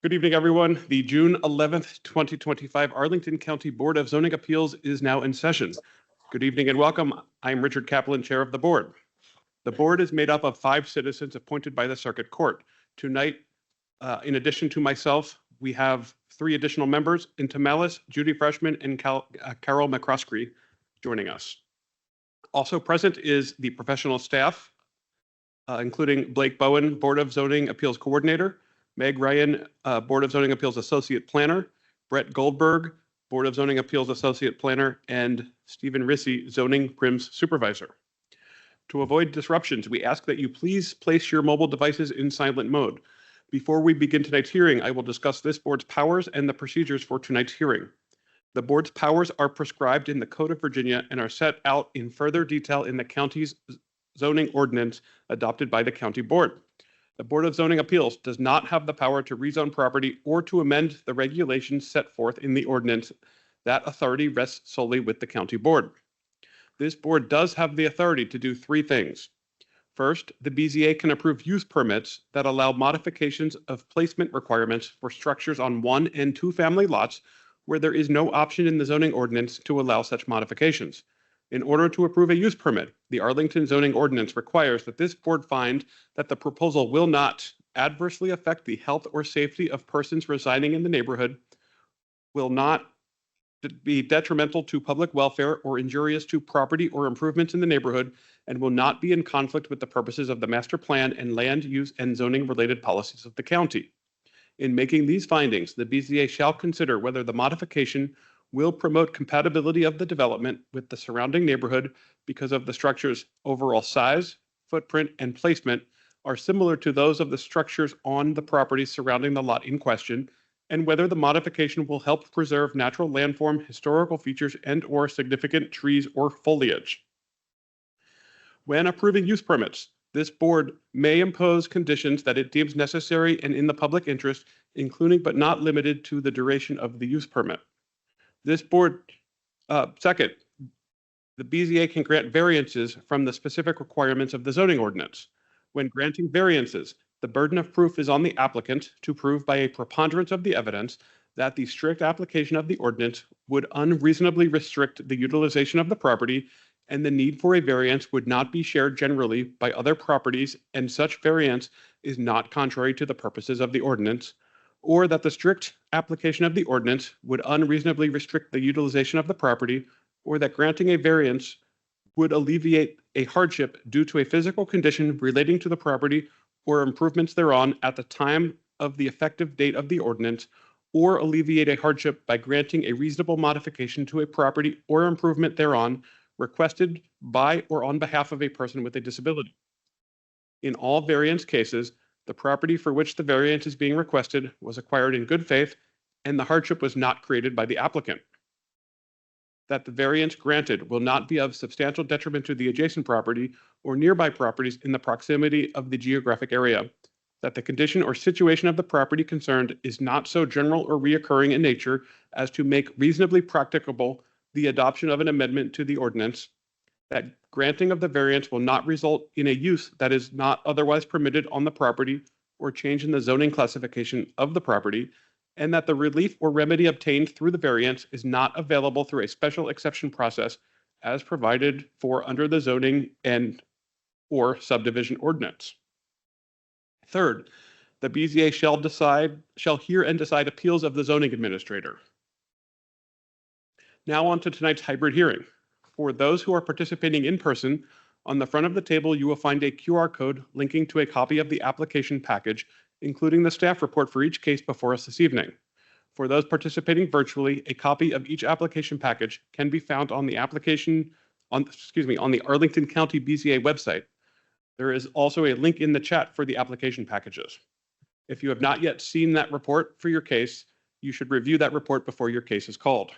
Good evening, everyone. The June 11th, 2025 Arlington County Board of Zoning Appeals is now in session. Good evening and welcome. I'm Richard Kaplan, Chair of the Board. The board is made up of 5 citizens appointed by the Circuit Court. Tonight, in addition to myself, we have 3 additional members, Intamalis, Judy Freshman, and Carol McCroskey joining us. Also present is the professional staff, including Blake Bowen, Board of Zoning Appeals Coordinator, Meg Ryan, Board of Zoning Appeals Associate Planner, Brett Goldberg, Board of Zoning Appeals Associate Planner, and Stephen Rissy, Zoning PRIMS Supervisor. To avoid disruptions, we ask that you please place your mobile devices in silent mode. Before we begin tonight's hearing, I will discuss this board's powers and the procedures for tonight's hearing. The board's powers are prescribed in the Code of Virginia and are set out in further detail in the county's zoning ordinance adopted by the county board. The Board of Zoning Appeals does not have the power to rezone property or to amend the regulations set forth in the ordinance. That authority rests solely with the county board. This board does have the authority to do 3 things. First, the BZA can approve use permits that allow modifications of placement requirements for structures on 1- and 2-family lots where there is no option in the zoning ordinance to allow such modifications. In order to approve a use permit, the Arlington zoning ordinance requires that this board find that the proposal will not adversely affect the health or safety of persons residing in the neighborhood, will not be detrimental to public welfare or injurious to property or improvements in the neighborhood, and will not be in conflict with the purposes of the master plan and land use and zoning related policies of the county. In making these findings, the BZA shall consider whether the modification will promote compatibility of the development with the surrounding neighborhood because of the structure's overall size, footprint, and placement are similar to those of the structures on the property surrounding the lot in question, and whether the modification will help preserve natural landform, historical features, and/or significant trees or foliage. When approving use permits, this board may impose conditions that it deems necessary and in the public interest, including but not limited to the duration of the use permit. This board, second, the BZA can grant variances from the specific requirements of the zoning ordinance. When granting variances, the burden of proof is on the applicant to prove by a preponderance of the evidence that the strict application of the ordinance would unreasonably restrict the utilization of the property, and the need for a variance would not be shared generally by other properties, and such variance is not contrary to the purposes of the ordinance, or that the strict application of the ordinance would unreasonably restrict the utilization of the property, or that granting a variance would alleviate a hardship due to a physical condition relating to the property or improvements thereon at the time of the effective date of the ordinance, or alleviate a hardship by granting a reasonable modification to a property or improvement thereon requested by or on behalf of a person with a disability. In all variance cases, the property for which the variance is being requested was acquired in good faith, and the hardship was not created by the applicant. That the variance granted will not be of substantial detriment to the adjacent property or nearby properties in the proximity of the geographic area. That the condition or situation of the property concerned is not so general or reoccurring in nature as to make reasonably practicable the adoption of an amendment to the ordinance. That granting of the variance will not result in a use that is not otherwise permitted on the property or change in the zoning classification of the property, and that the relief or remedy obtained through the variance is not available through a special exception process as provided for under the zoning and or subdivision ordinance. Third, the BZA shall hear and decide appeals of the zoning administrator. Now on to tonight's hybrid hearing. For those who are participating in person, on the front of the table, you will find a QR code linking to a copy of the application package, including the staff report for each case before us this evening. For those participating virtually, a copy of each application package can be found on the on the Arlington County BZA website. There is also a link in the chat for the application packages. If you have not yet seen that report for your case, you should review that report before your case is called.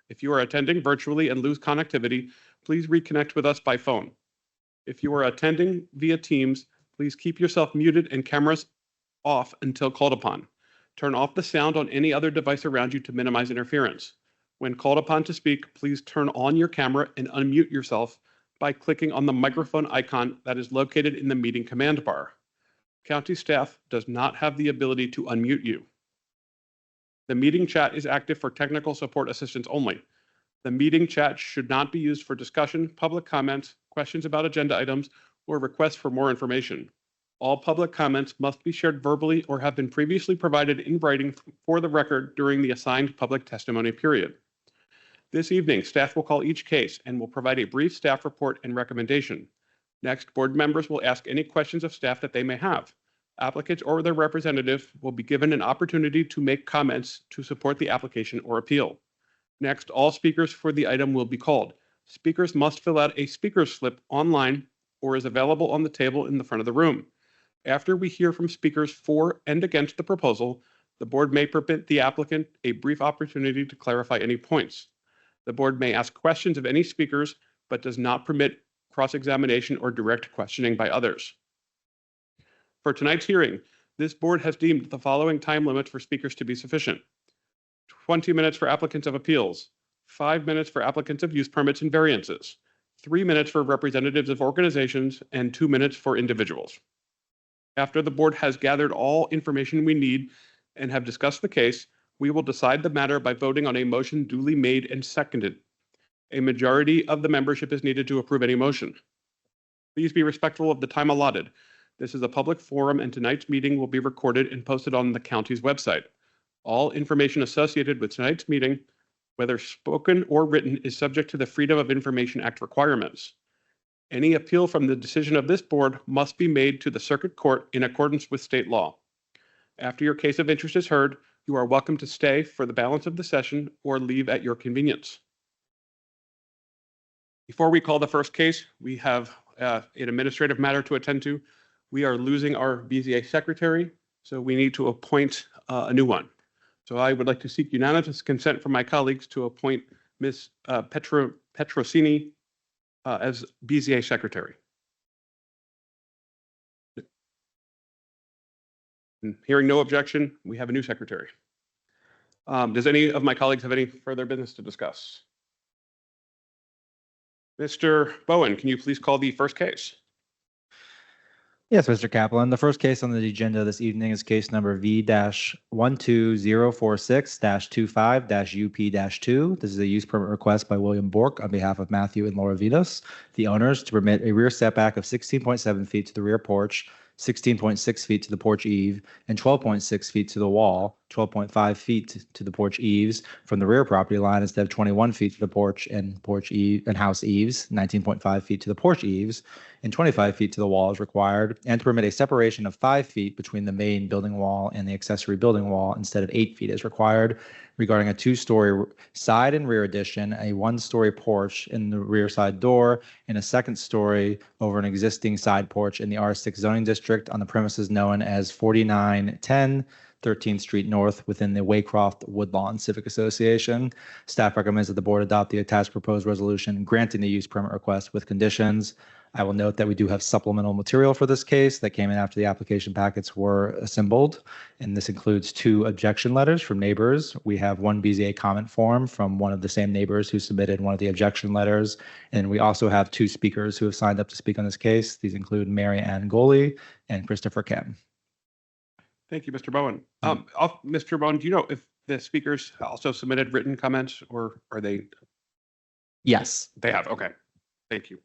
If you are attending virtually and lose connectivity, please reconnect with us by phone. If you are attending via Teams, please keep yourself muted and cameras off until called upon. Turn off the sound on any other device around you to minimize interference. When called upon to speak, please turn on your camera and unmute yourself by clicking on the microphone icon that is located in the meeting command bar. County staff does not have the ability to unmute you. The meeting chat is active for technical support assistance only. The meeting chat should not be used for discussion, public comments, questions about agenda items, or requests for more information. All public comments must be shared verbally or have been previously provided in writing for the record during the assigned public testimony period. This evening, staff will call each case and will provide a brief staff report and recommendation. Next, board members will ask any questions of staff that they may have. Applicants or their representative will be given an opportunity to make comments to support the application or appeal. Next, all speakers for the item will be called. Speakers must fill out a speaker's slip online or is available on the table in the front of the room. After we hear from speakers for and against the proposal, the board may permit the applicant a brief opportunity to clarify any points. The board may ask questions of any speakers, but does not permit cross-examination or direct questioning by others. For tonight's hearing, this board has deemed the following time limits for speakers to be sufficient: 20 minutes for applicants of appeals, 5 minutes for applicants of use permits and variances, 3 minutes for representatives of organizations, and 2 minutes for individuals. After the board has gathered all information we need and have discussed the case, we will decide the matter by voting on a motion duly made and seconded. A majority of the membership is needed to approve any motion. Please be respectful of the time allotted. This is a public forum and tonight's meeting will be recorded and posted on the county's website. All information associated with tonight's meeting, whether spoken or written, is subject to the Freedom of Information Act requirements. Any appeal from the decision of this board must be made to the circuit court in accordance with state law. After your case of interest is heard, you are welcome to stay for the balance of the session or leave at your convenience. Before we call the first case, we have an administrative matter to attend to. We are losing our BZA secretary, so we need to appoint a new one. So I would like to seek unanimous consent from my colleagues to appoint Ms. Petrosini as BZA secretary. And hearing no objection, we have a new secretary. Does any of my colleagues have any further business to discuss? Mr. Bowen, can you please call the first case? Yes, Mr. Kaplan. The first case on the agenda this evening is case number V-12046-25-UP-2. This is a use permit request by William Bork on behalf of Matthew and Laura Vinos, the owners, to permit a rear setback of 16.7 feet to the rear porch, 16.6 feet to the porch eave, and 12.6 feet to the wall, 12.5 feet to the porch eaves from the rear property line instead of 21 feet to the porch and house eaves, 19.5 feet to the porch eaves, and 25 feet to the wall is required, and to permit a separation of 5 feet between the main building wall and the accessory building wall instead of 8 feet as required, regarding a 2-story side and rear addition, a 1-story porch in the rear side door, and a 2nd story over an existing side porch in the R6 zoning district on the premises known as 4910 13th Street North within the Waycroft Woodlawn Civic Association. Staff recommends that the board adopt the attached proposed resolution granting the use permit request with conditions. I will note that we do have supplemental material for this case that came in after the application packets were assembled, and this includes 2 objection letters from neighbors. We have 1 BZA comment form from one of the same neighbors who submitted one of the objection letters, and we also have 2 speakers who have signed up to speak on this case. These include Mary Ann Goley and Christopher Kim. Thank you, Mr. Bowen. Mr. Bowen, do you know if the speakers also submitted written comments, or are they? Yes. They have. Okay. Thank you.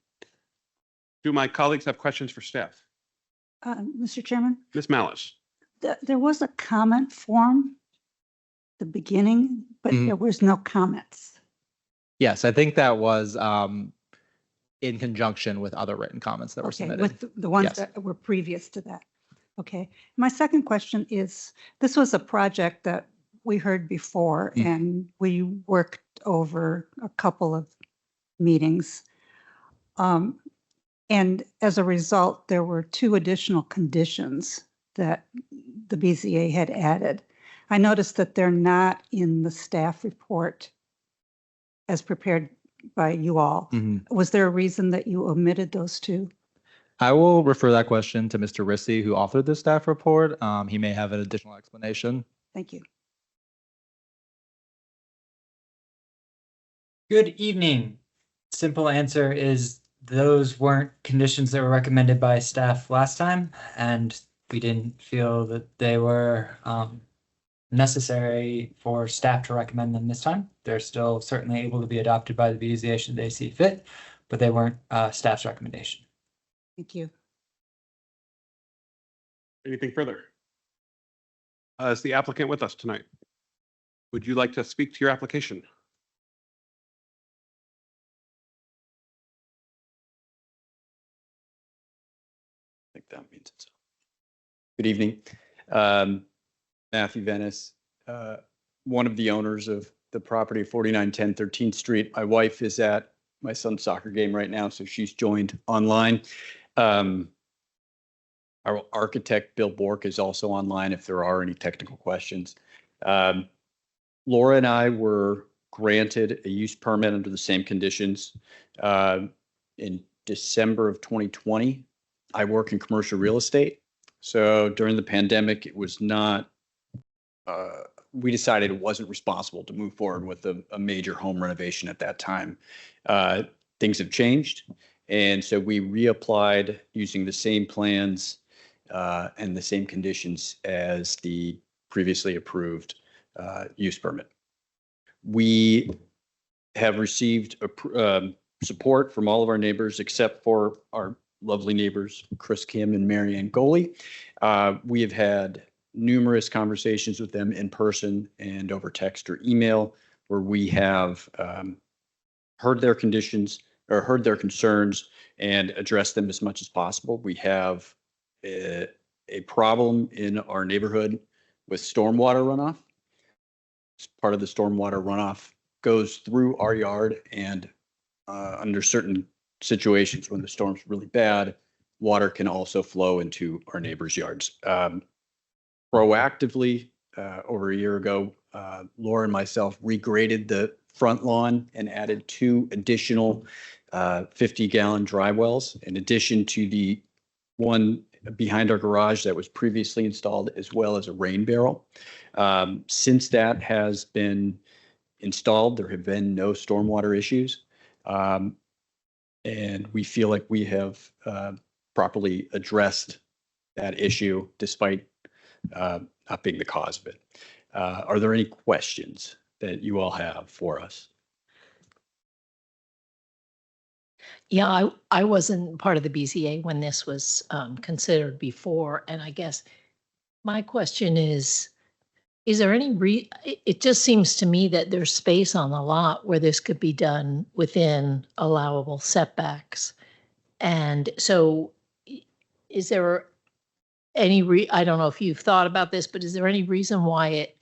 Do my colleagues have questions for staff? Mr. Chairman, Ms. Malice. there was a comment form at the beginning, but there was no comments. Yes, I think that was in conjunction with other written comments that were submitted. With the ones Yes. that were previous to that. Okay. My second question is, this was a project that we heard before and we worked over a couple of meetings. And as a result, there were 2 additional conditions that the BZA had added. I noticed that they're not in the staff report as prepared by you all. Was there a reason that you omitted those 2? I will refer that question to Mr. Rissy, who authored the staff report. He may have an additional explanation. Thank you. Good evening. Simple answer is those weren't conditions that were recommended by staff last time, and we didn't feel that they were necessary for staff to recommend them this time. They're still certainly able to be adopted by the BZA should they see fit, but they weren't staff's recommendation. Thank you. Anything further? Is the applicant with us tonight? Would you like to speak to your application? I think that means it's. Good evening. Matthew Venice, one of the owners of the property 4910 13th Street. My wife is at my son's soccer game right now, so she's joined online. Our architect, Bill Bork, is also online if there are any technical questions. Laura and I were granted a use permit under the same conditions in December of 2020. I work in commercial real estate. So during the pandemic, it was not, we decided it wasn't responsible to move forward with a major home renovation at that time. Things have changed. And so we reapplied using the same plans and the same conditions as the previously approved use permit. We have received support from all of our neighbors except for our lovely neighbors, Chris Kim and Marianne Goley. We have had numerous conversations with them in person and over text or email where we have heard their conditions or heard their concerns and addressed them as much as possible. We have a problem in our neighborhood with stormwater runoff. Part of the stormwater runoff goes through our yard, and under certain situations when the storm's really bad, water can also flow into our neighbors' yards. Proactively, over a year ago, Laura and myself regraded the front lawn and added 2 additional 50-gallon dry wells in addition to the one behind our garage that was previously installed, as well as a rain barrel. Since that has been installed, there have been no stormwater issues. And we feel like we have properly addressed that issue despite not being the cause of it. Are there any questions that you all have for us? Yeah, I wasn't part of the BZA when this was considered before, and I guess my question is there any it just seems to me that there's space on the lot where this could be done within allowable setbacks. And so is there any I don't know if you've thought about this, but is there any reason why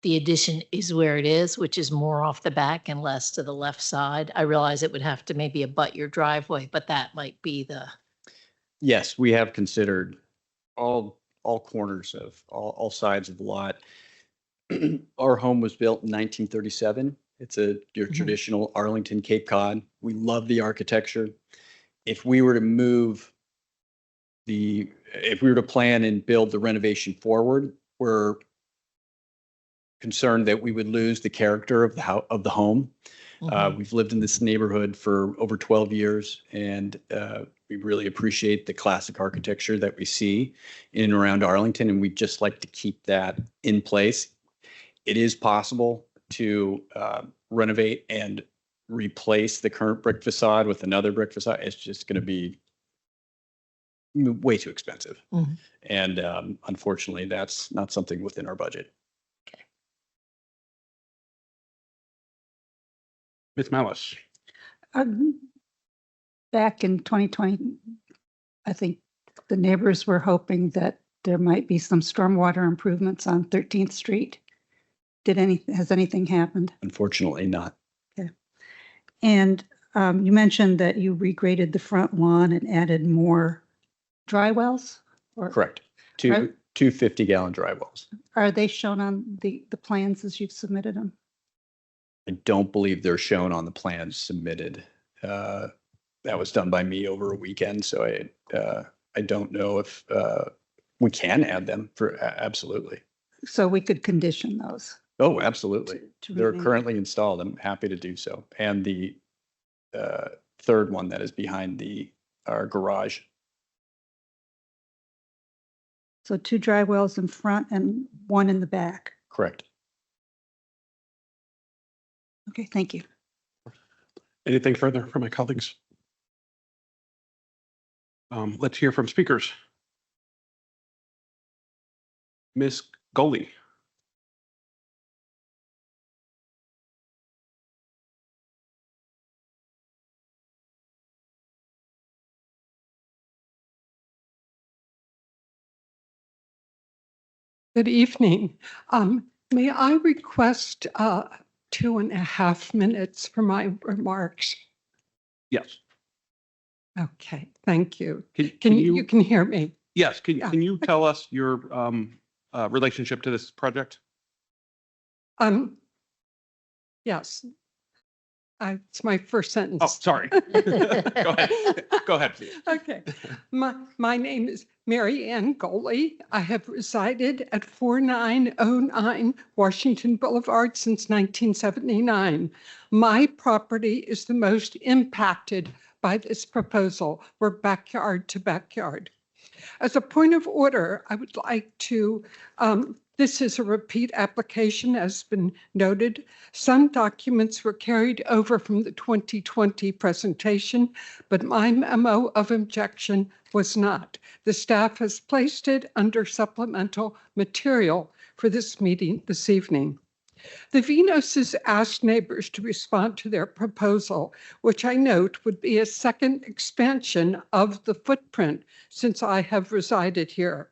the addition is where it is, which is more off the back and less to the left side? I realize it would have to maybe abut your driveway, but that might be the. Yes, we have considered all corners of all sides of the lot. Our home was built in 1937. It's your traditional Arlington Cape Cod. We love the architecture. If we were to plan and build the renovation forward, we're concerned that we would lose the character of the home. We've lived in this neighborhood for over 12 years, and we really appreciate the classic architecture that we see in and around Arlington, and we'd just like to keep that in place. It is possible to renovate and replace the current brick facade with another brick facade. It's just going to be way too expensive. And unfortunately, that's not something within our budget. Ms. Malice. Back in 2020, I think the neighbors were hoping that there might be some stormwater improvements on 13th Street. Has anything happened? Unfortunately not. Okay. And you mentioned that you regraded the front lawn and added more dry wells? Correct. Two 50-gallon dry wells. Are they shown on the plans as you've submitted them? I don't believe they're shown on the plans submitted. That was done by me over a weekend, so I don't know if we can add them absolutely. So we could condition those? Oh, absolutely. They're remain. currently installed. I'm happy to do so. And the third one that is behind our garage. So 2 dry wells in front and 1 in the back. Correct. Okay, thank you. Anything further from my colleagues? Let's hear from speakers. Ms. Goley. Good evening. May I request 2.5 minutes for my remarks? Yes. Okay, thank you. Can You can hear me? Yes. Yeah. Can you tell us your relationship to this project? Yes. It's my first sentence. Oh, sorry. Go ahead. Go ahead, please. Okay. My name is Mary Ann Goley. I have resided at 4909 Washington Boulevard since 1979. My property is the most impacted by this proposal. We're backyard to backyard. As a point of order, I would like to, this is a repeat application, as been noted. Some documents were carried over from the 2020 presentation, but my memo of objection was not. The staff has placed it under supplemental material for this meeting this evening. The Venoses asked neighbors to respond to their proposal, which I note would be a second expansion of the footprint since I have resided here.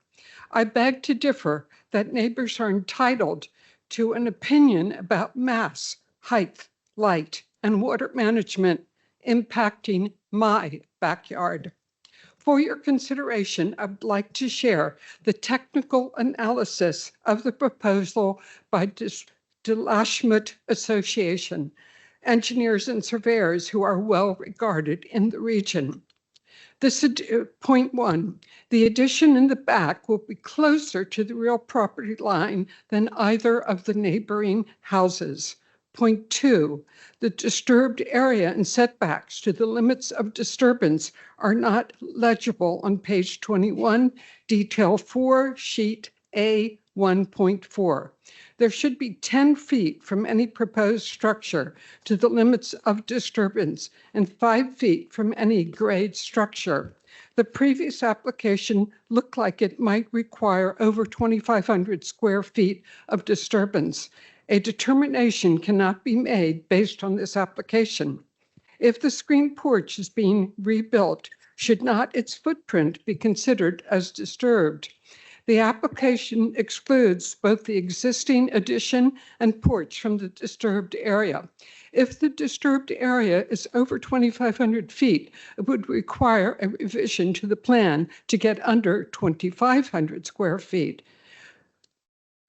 I beg to differ that neighbors are entitled to an opinion about mass, height, light, and water management impacting my backyard. For your consideration, I'd like to share the technical analysis of the proposal by DeLashmutt Association, engineers and surveyors who are well regarded in the region. This point 1, the addition in the back will be closer to the real property line than either of the neighboring houses. Point 2, the disturbed area and setbacks to the limits of disturbance are not legible on page 21, detail 4, sheet A 1.4. There should be 10 feet from any proposed structure to the limits of disturbance and 5 feet from any grade structure. The previous application looked like it might require over 2,500 square feet of disturbance. A determination cannot be made based on this application. If the screen porch is being rebuilt, should not its footprint be considered as disturbed? The application excludes both the existing addition and porch from the disturbed area. If the disturbed area is over 2,500 feet, it would require a revision to the plan to get under 2,500 square feet.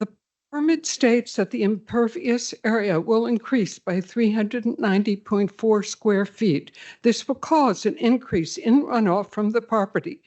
The permit states that the impervious area will increase by 390.4 square feet. This will cause an increase in runoff from the property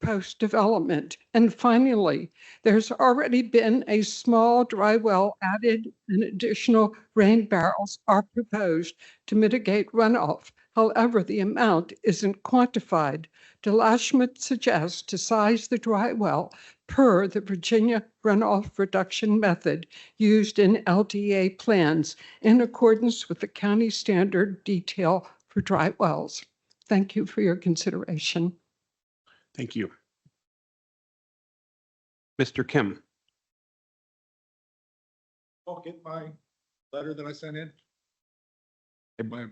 post-development. And finally, there's already been a small dry well added and additional rain barrels are proposed to mitigate runoff. However, the amount isn't quantified. DeLashmutt suggests to size the dry well per the Virginia runoff reduction method used in LDA plans in accordance with the county standard detail for dry wells. Thank you for your consideration. Thank you. Mr. Kim. I'll get my letter that I sent in.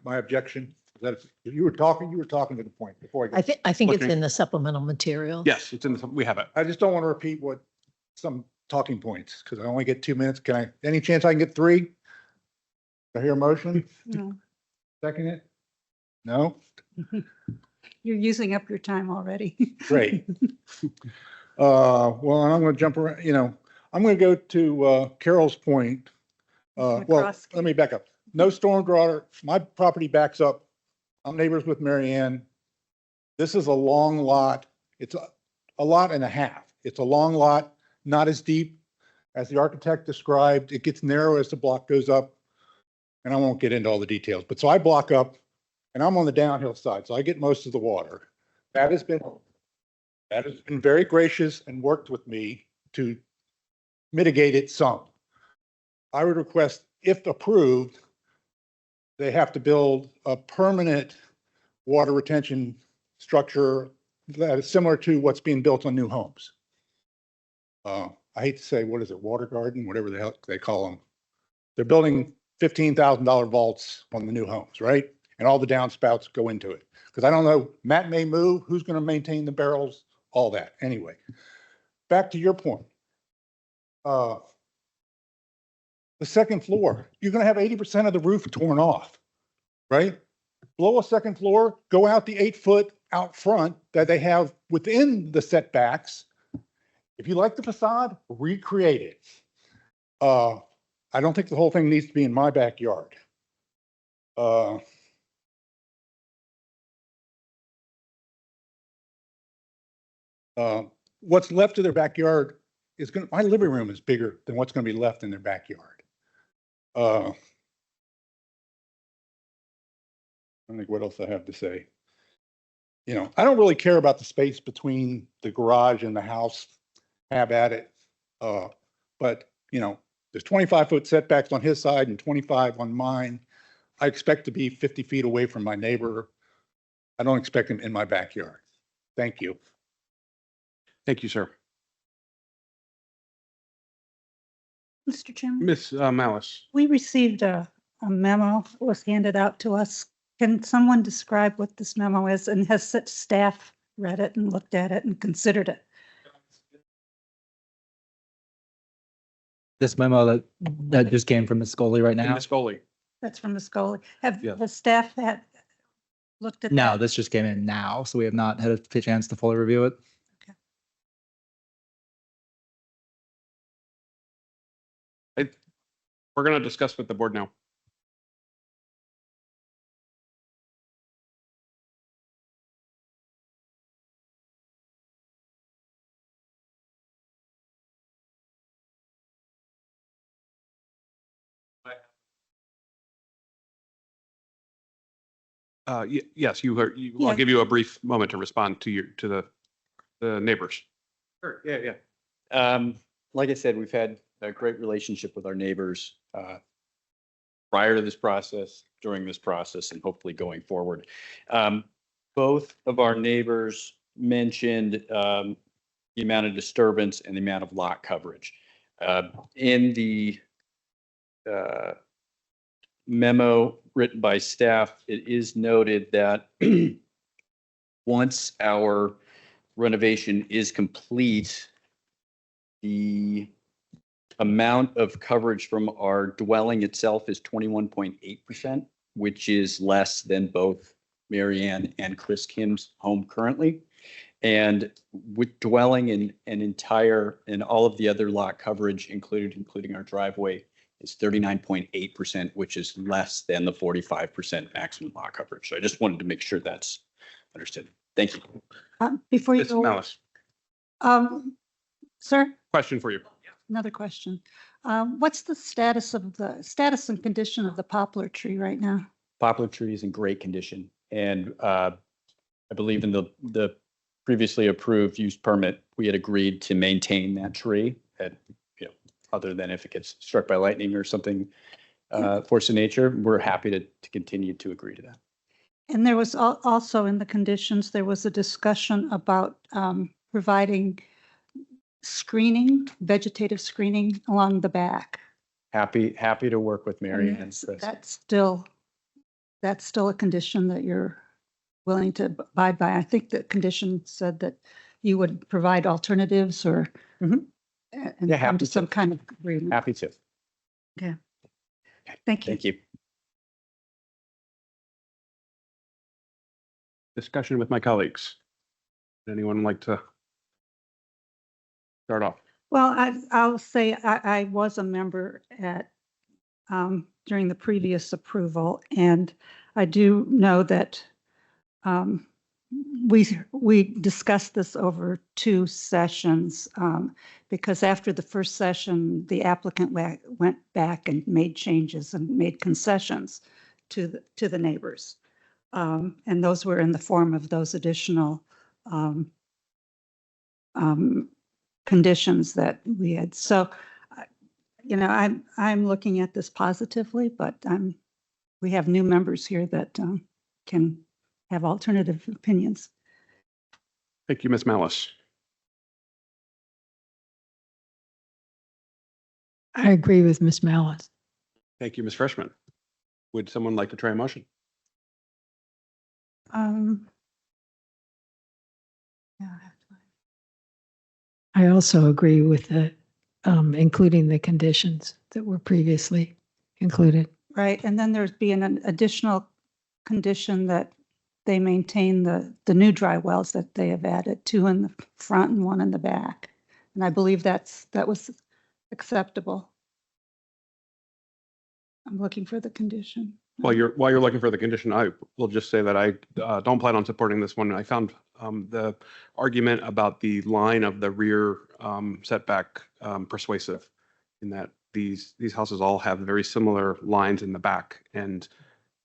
My objection, that if you were talking to the point before I get. I think it's Looking- in the supplemental material. Yes, it's in we have it. I just don't want to repeat what some talking points, because I only get 2 minutes. Can I, any chance I can get 3? I hear a motion, No, second it? No? you're using up your time already. Great. Well, I'm going to jump around, I'm going to go to Carol's point. Well, McCroskey. let me back up. No storm drawer. My property backs up. I'm neighbors with Mary Ann. This is a long lot. It's a lot and a half. It's a long lot, not as deep as the architect described. It gets narrow as the block goes up. And I won't get into all the details, but so I block up and I'm on the downhill side, so I get most of the water. That has been That has been very gracious and worked with me to mitigate it some. I would request, if approved, they have to build a permanent water retention structure that is similar to what's being built on new homes. I hate to say, what is it, water garden, whatever the hell they call them. They're building $15,000 vaults on the new homes, right? And all the downspouts go into it. Because I don't know, Matt may move, who's going to maintain the barrels, all that. Anyway, back to your point. The second floor, you're going to have 80% of the roof torn off, right? Blow a second floor, go out the 8-foot out front that they have within the setbacks. If you like the facade, recreate it. I don't think the whole thing needs to be in my backyard. What's left of their backyard is going to, my living room is bigger than what's going to be left in their backyard. I don't think what else I have to say. You know, I don't really care about the space between the garage and the house. Have at it. But, you know, there's 25-foot setbacks on his side and 25 on mine. I expect to be 50 feet away from my neighbor. I don't expect him in my backyard. Thank you. Thank you, sir. Mr. Chairman, Ms. Malice. we received a memo that was handed out to us. Can someone describe what this memo is, and has such staff read it and looked at it and considered it? This memo that just came from Ms. Scully right now? Ms. Foley. That's from Ms. Scully. Have Yes. the staff had looked at No, that? this just came in now, so we have not had a chance to fully review it. We're going to discuss with the board now. Yes, you heard, I'll Yeah. give you a brief moment to respond to the neighbors. Sure, yeah. Like I said, we've had a great relationship with our neighbors prior to this process, during this process, and hopefully going forward. Both of our neighbors mentioned the amount of disturbance and the amount of lot coverage. In the memo written by staff, it is noted that once our renovation is complete, the amount of coverage from our dwelling itself is 21.8%, which is less than both Mary Ann and Chris Kim's home currently. And with dwelling and all of the other lot coverage including our driveway, is 39.8%, which is less than the 45% maximum lot coverage. So I just wanted to make sure that's understood. Thank you. Before you Ms. go, Malice, sir, question for you. another question. What's the status and condition of the poplar tree right now? Poplar tree is in great condition. And I believe in the previously approved use permit, we had agreed to maintain that tree at, other than if it gets struck by lightning or something, force of nature. We're happy to continue to agree to that. And there was also in the conditions, there was a discussion about providing screening, vegetative screening along the back. Happy to work with Mary And and Chris. that's still a condition that you're willing to abide by. I think the condition said that you would provide alternatives or Mhm. and Yeah, come happy to to. some kind of agreement. Happy to. Okay. Okay, Thank you. Thank you. Discussion with my colleagues. Would anyone like to start off? Well, I'll say I was a member at during the previous approval, and I do know that we discussed this over 2 sessions because after the first session, the applicant went back and made changes and made concessions to the neighbors. And those were in the form of those additional conditions that we had. So, I'm looking at this positively, but we have new members here that can have alternative opinions. Thank you, Ms. Malice. I agree with Ms. Malice. Thank you, Ms. Freshman. Would someone like to try a motion? Yeah. I also agree with the, including the conditions that were previously included. Right, and then there's be an additional condition that they maintain the new dry wells that they have added, 2 in the front and 1 in the back. And I believe that was acceptable. I'm looking for the condition. While you're looking for the condition, I will just say that I don't plan on supporting this one. I found the argument about the line of the rear setback persuasive, in that these houses all have very similar lines in the back, and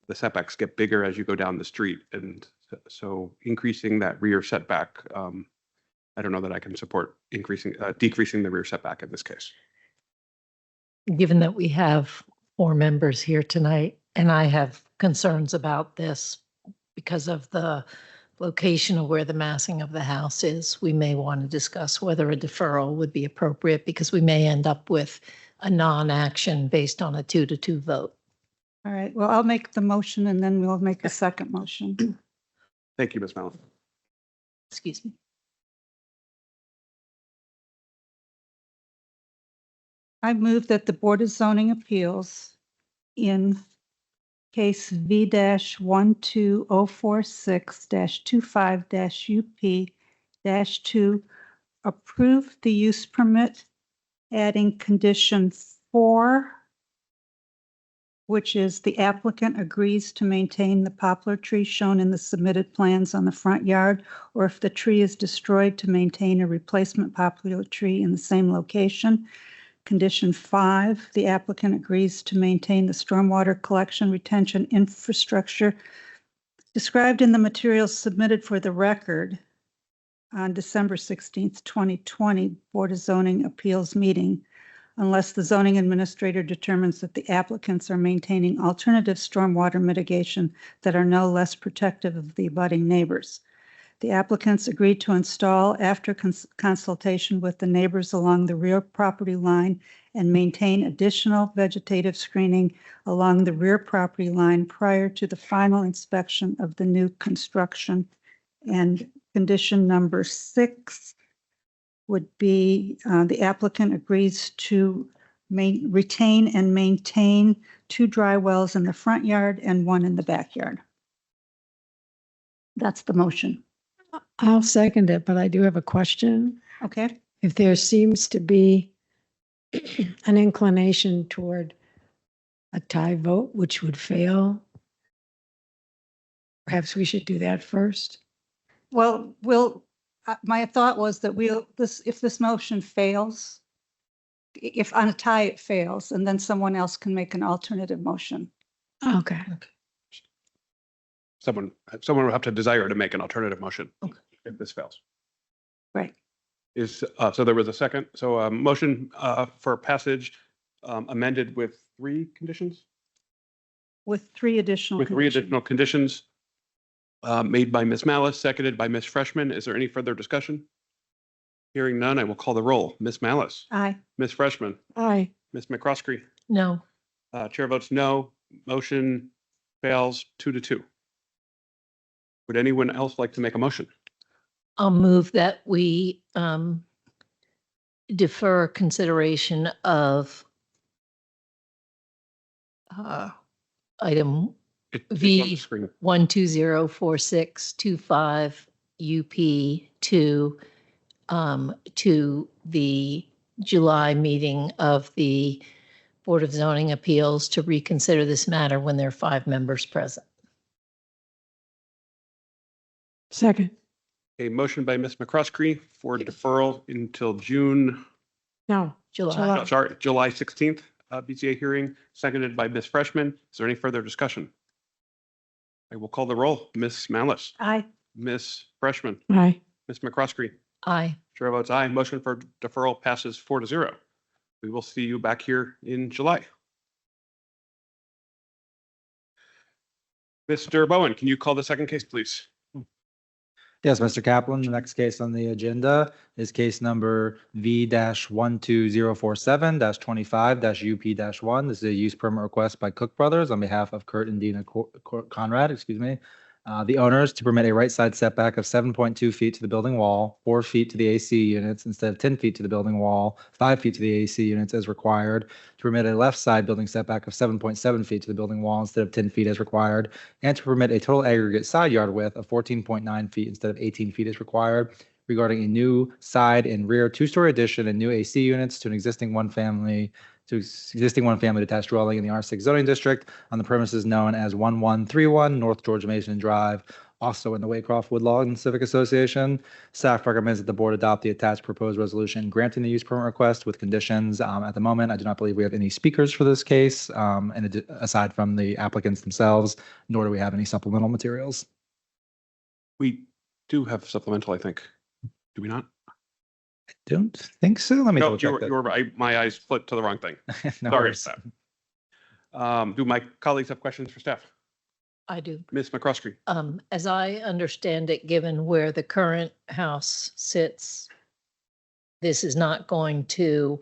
the setbacks get bigger as you go down the street. And so increasing that rear setback, I don't know that I can support decreasing the rear setback in this case. Given that we have 4 members here tonight, and I have concerns about this because of the location of where the massing of the house is, we may want to discuss whether a deferral would be appropriate, because we may end up with a non-action based on a 2-2 vote. All right, well, I'll make the motion and then we'll make a second motion. Thank you, Ms. Malice. Excuse me. I move that the Board of Zoning Appeals in case V-12046-25-UP-2 approve the use permit, adding condition 4, which is the applicant agrees to maintain the poplar tree shown in the submitted plans on the front yard, or if the tree is destroyed, to maintain a replacement poplar tree in the same location. Condition 5, the applicant agrees to maintain the stormwater collection retention infrastructure described in the materials submitted for the record on December 16th, 2020 Board of Zoning Appeals meeting, unless the zoning administrator determines that the applicants are maintaining alternative stormwater mitigation that are no less protective of the abutting neighbors. The applicants agreed to install, after consultation with the neighbors along the rear property line, and maintain additional vegetative screening along the rear property line prior to the final inspection of the new construction. And condition number 6 would be the applicant agrees to retain and maintain 2 dry wells in the front yard and 1 in the backyard. That's the motion. I'll second it, but I do have a question. Okay. If there seems to be an inclination toward a tie vote, which would fail, perhaps we should do that first. Well, my thought was that if this motion fails, if on a tie it fails, and then someone else can make an alternative motion. Okay. Someone will have to desire to make an alternative motion if this fails. Right. So there was a second. So a motion for passage amended with 3 conditions? With 3 additional With 3 additional conditions made by Ms. Malice, seconded by Ms. Freshman. Is there any further discussion? Hearing none, I will call the roll. Ms. Malice. Aye. Ms. Freshman. Aye. Ms. McCroskey. No. Chair votes no. Motion fails 2-2. Would anyone else like to make a motion? I'll move that we defer consideration of item It's on the V screen. 1204625 UP2 to the July meeting of the Board of Zoning Appeals to reconsider this matter when there are 5 members present. Second. A motion by Ms. McCroskey for deferral until June, No. July. July 16th, BZA hearing, seconded by Ms. Freshman. Is there any further discussion? I will call the roll. Ms. Malice. Aye. Ms. Freshman. Aye. Ms. McCroskey. Aye. Chair votes aye. Motion for deferral passes 4-0. We will see you back here in July. Mr. Bowen, can you call the second case, please? Yes, Mr. Kaplan, the next case on the agenda is case number V-12047-25-UP-1. This is a use permit request by Cook Brothers on behalf of Kurt and Dina Conrad, excuse me. The owners to permit a right side setback of 7.2 feet to the building wall, 4 feet to the AC units instead of 10 feet to the building wall, 5 feet to the AC units as required, to permit a left side building setback of 7.7 feet to the building wall instead of 10 feet as required, and to permit a total aggregate side yard width of 14.9 feet instead of 18 feet as required, regarding a new side and rear two-story addition and new AC units to an existing one-family detached dwelling in the R6 zoning district on the premises known as 1131 North George Mason Drive, also in the Waycroft Woodlawn Civic Association. Staff recommends that the board adopt the attached proposed resolution granting the use permit request with conditions. At the moment, I do not believe we have any speakers for this case, and aside from the applicants themselves, nor do we have any supplemental materials. We do have supplemental, I think. Do we not? Don't think so. Let me No, double check that. my eyes flipped to the wrong thing. No Sorry worries. about that. Do my colleagues have questions for staff? I do. Ms. McCroskey? As I understand it, given where the current house sits, this is not going to,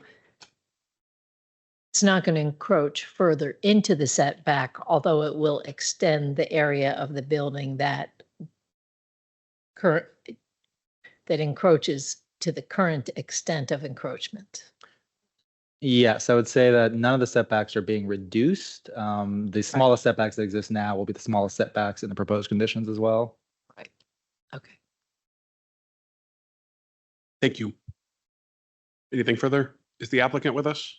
it's not going to encroach further into the setback, although it will extend the area of the building that encroaches to the current extent of encroachment. Yes, I would say that none of the setbacks are being reduced. The smallest setbacks that exist now will be the smallest setbacks in the proposed conditions as well. Right. Okay. Thank you. Anything further? Is the applicant with us?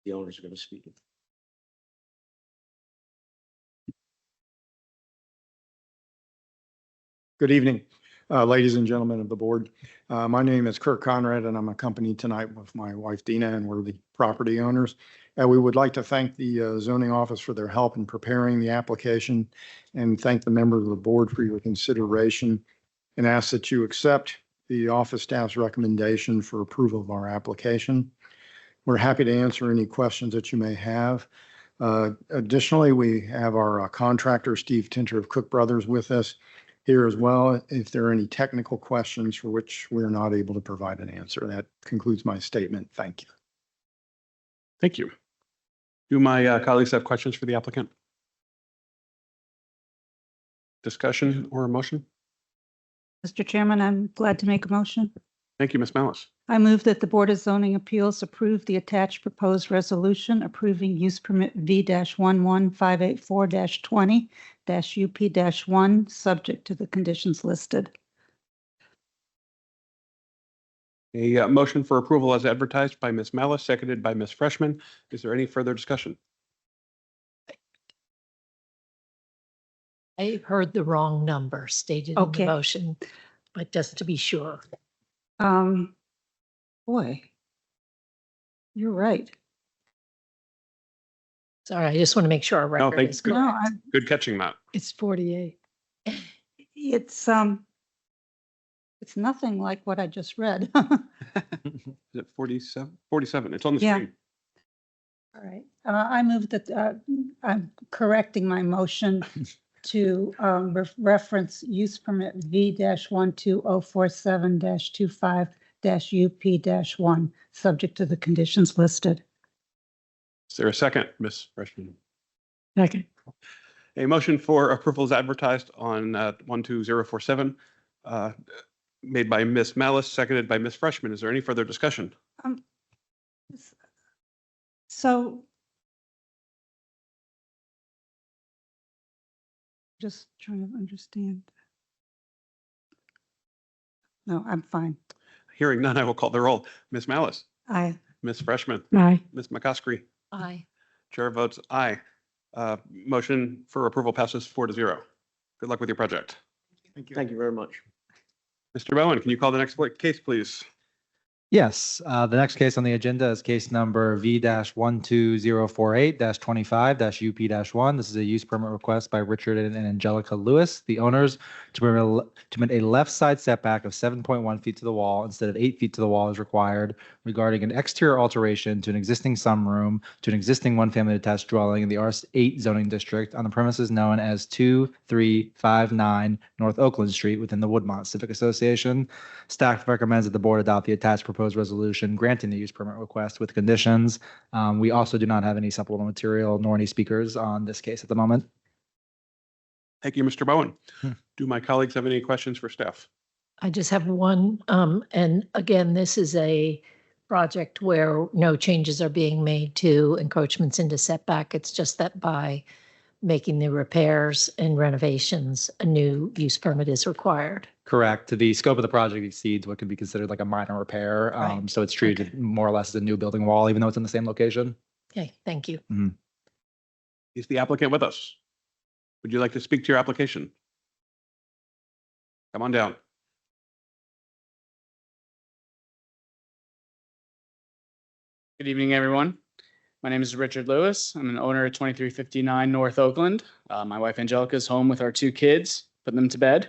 The owners are going to speak. Good evening, ladies and gentlemen of the board. My name is Kurt Conrad, and I'm accompanied tonight with my wife Dina, and we're the property owners. We would like to thank the zoning office for their help in preparing the application and thank the members of the board for your consideration and ask that you accept the office staff's recommendation for approval of our application. We're happy to answer any questions that you may have. Additionally, we have our contractor, Steve Tinter of Cook Brothers, with us here as well. If there are any technical questions for which we're not able to provide an answer, that concludes my statement. Thank you. Thank you. Do my colleagues have questions for the applicant? Discussion or a motion? Mr. Chairman, I'm glad to make a motion. Thank you, Ms. Malice. I move that the Board of Zoning Appeals approve the attached proposed resolution approving use permit V-11584-20-UP-1, subject to the conditions listed. A motion for approval as advertised by Ms. Malice, seconded by Ms. Freshman. Is there any further discussion? I heard the wrong number stated in Okay. the motion, but just to be sure. Boy, you're right. Sorry, I just want to make sure our record thanks. is Good. No, correct. Good catching that. It's 48. it's nothing like what I just read. Is it 47? 47. It's on the Yeah. screen. All right, I move that, I'm correcting my motion to reference use permit V-12047-25-UP-1, subject to the conditions listed. Is there a second, Ms. Freshman? Second. A motion for approval is advertised on 12047, made by Ms. Malice, seconded by Ms. Freshman. Is there any further discussion? So just trying to understand. No, I'm fine. Hearing none, I will call the roll. Ms. Malice, I, Ms. Freshman, Aye. Ms. McCoskey, Aye. Chair votes aye. Motion for approval passes 4-0. Good luck with your project. Thank you very much. Mr. Bowen, can you call the next case, please? Yes, the next case on the agenda is case number V-12048-25-UP-1. This is a use permit request by Richard and Angelica Lewis, the owners, to permit a left side setback of 7.1 feet to the wall instead of 8 feet to the wall as required regarding an exterior alteration to an existing sunroom to an existing one-family detached dwelling in the R8 zoning district on the premises known as 2359 North Oakland Street within the Woodmont Civic Association. Staff recommends that the board adopt the attached proposed resolution granting the use permit request with conditions. We also do not have any supplemental material nor any speakers on this case at the moment. Thank you, Mr. Bowen. Hmm. Do my colleagues have any questions for staff? I just have one, and again, this is a project where no changes are being made to encroachments into setback. It's just that by making the repairs and renovations, a new use permit is required. Correct. The scope of the project exceeds what could be considered like a minor repair. Right. So it's treated more or less as a new building wall, even though it's in the same location. Okay, thank you. Is the applicant with us? Would you like to speak to your application? Come on down. Good evening, everyone. My name is Richard Lewis. I'm an owner at 2359 North Oakland. My wife Angelica is home with our two kids, putting them to bed.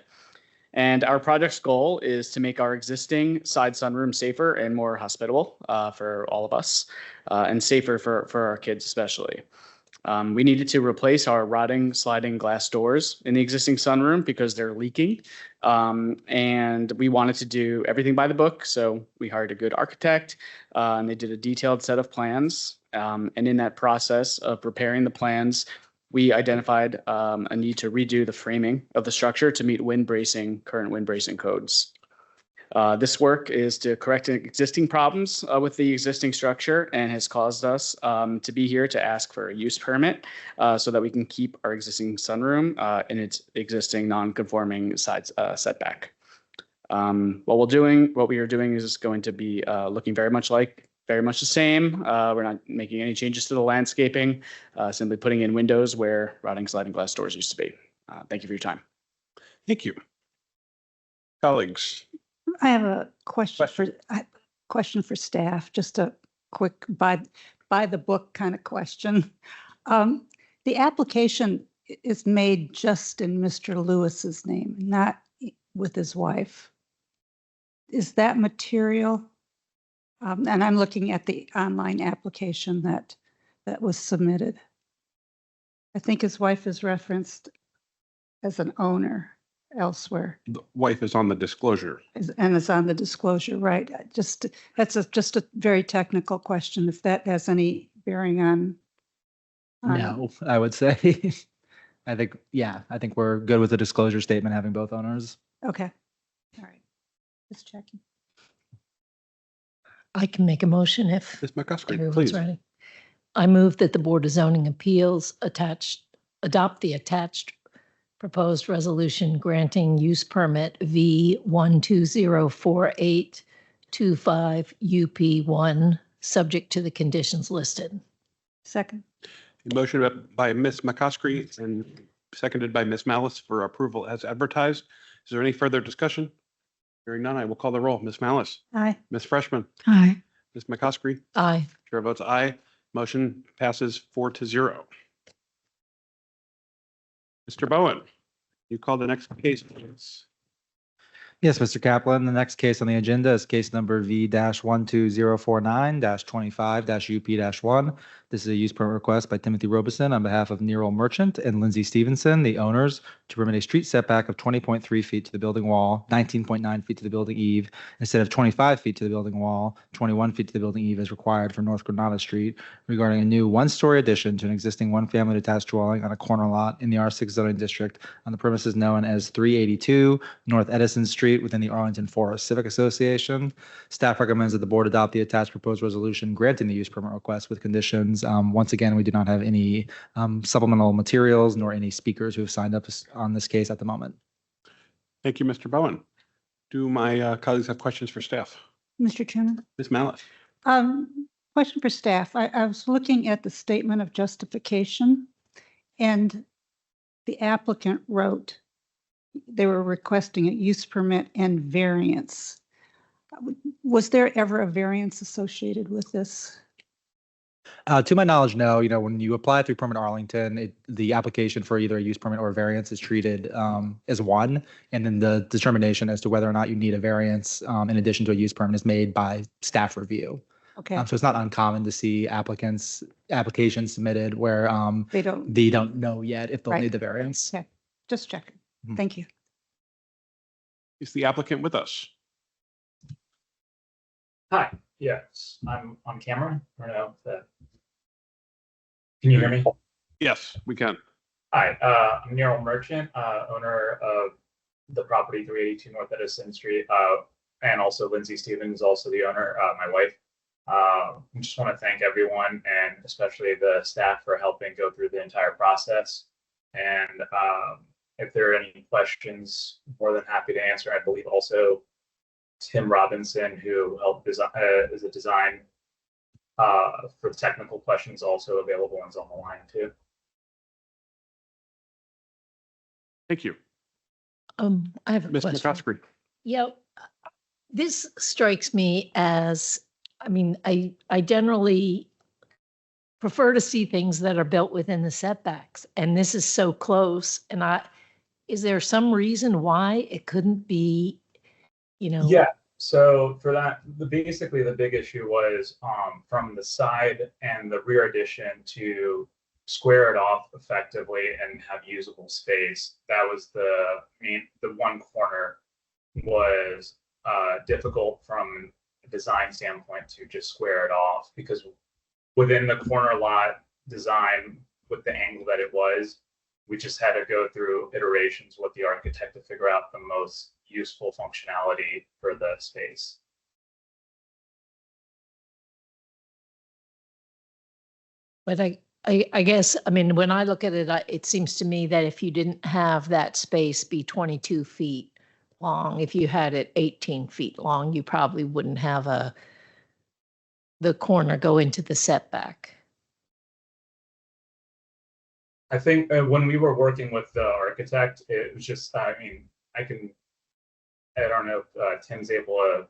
And our project's goal is to make our existing side sunroom safer and more hospitable for all of us, and safer for our kids especially. We needed to replace our rotting sliding glass doors in the existing sunroom because they're leaking. And we wanted to do everything by the book. So we hired a good architect and they did a detailed set of plans. And in that process of preparing the plans, we identified a need to redo the framing of the structure to meet current wind bracing codes. This work is to correct existing problems with the existing structure and has caused us to be here to ask for a use permit so that we can keep our existing sunroom in its existing non-conforming side setback. What we are doing is going to be looking very much the same. We're not making any changes to the landscaping, simply putting in windows where rotting sliding glass doors used to be. Thank you for your time. Thank you. Colleagues, I have a question for staff, just a quick by the book kind of question. The application is made just in Mr. Lewis's name, not with his wife. Is that material? And I'm looking at the online application that was submitted. I think his wife is referenced as an owner elsewhere. the wife is on the disclosure. And it's on the disclosure, right? That's just a very technical question, if that has any bearing on. No, I would say. I think we're good with the disclosure statement having both owners. Okay, all right, just checking. I can make a motion if Ms. McCuskey, everyone's please. ready. I move that the Board of Zoning Appeals adopt the attached proposed resolution granting use permit V1204825UP1, subject to the conditions listed. Second, A motion by Ms. McCoskey and seconded by Ms. Malice for approval as advertised. Is there any further discussion? Hearing none, I will call the roll. Ms. Malice, aye. Ms. Freshman, Aye. Ms. McCoskey, Aye. chair votes aye. Motion passes 4-0. Mr. Bowen, you call the next case, please. Yes, Mr. Kaplan. The next case on the agenda is case number V-12049-25-UP-1. This is a use permit request by Timothy Robeson on behalf of Nero Merchant and Lindsay Stevenson, the owners, to permit a street setback of 20.3 feet to the building wall, 19.9 feet to the building eave, instead of 25 feet to the building wall, 21 feet to the building eave as required for North Granada Street, regarding a new one-story addition to an existing one-family detached dwelling on a corner lot in the R6 zoning district on the premises known as 382 North Edison Street within the Arlington Forest Civic Association. Staff recommends that the board adopt the attached proposed resolution granting the use permit request with conditions. Once again, we do not have any supplemental materials nor any speakers who have signed up on this case at the moment. Thank you, Mr. Bowen. Do my colleagues have questions for staff? Mr. Chairman, Ms. Malice? question for staff. I was looking at the statement of justification, and the applicant wrote they were requesting a use permit and variance. Was there ever a variance associated with this? To my knowledge, no. When you apply through Permit Arlington, the application for either a use permit or a variance is treated as one, and then the determination as to whether or not you need a variance in addition to a use permit is made by staff review. Okay, So it's not uncommon to see applications submitted where they don't, they don't know yet if they'll Right. need the variance. okay, just checking. Mhm. Thank you. Is the applicant with us? Hi, yes, I'm on camera. I don't know if that. Can you hear me? Yes, we can. Hi, I'm Neil Merchant, owner of the property 382 North Edison Street, and also Lindsay Stevens, also the owner, my wife. I just want to thank everyone and especially the staff for helping go through the entire process. And if there are any questions, more than happy to answer. I believe also Tim Robinson, who helped design, is a design for technical questions, also available and is on the line too. Thank you. I have a Ms. question. McCoskey. Yeah, this strikes me as, I generally prefer to see things that are built within the setbacks, and this is so close. And is there some reason why it couldn't be, Yeah. So for that, basically the big issue was from the side and the rear addition to square it off effectively and have usable space. That was the one corner was difficult from a design standpoint to just square it off, because within the corner lot design with the angle that it was, we just had to go through iterations with the architect to figure out the most useful functionality for the space. But I guess, when I look at it, it seems to me that if you didn't have that space be 22 feet long, if you had it 18 feet long, you probably wouldn't have the corner go into the setback. I think when we were working with the architect, it was just, I don't know if Tim's able to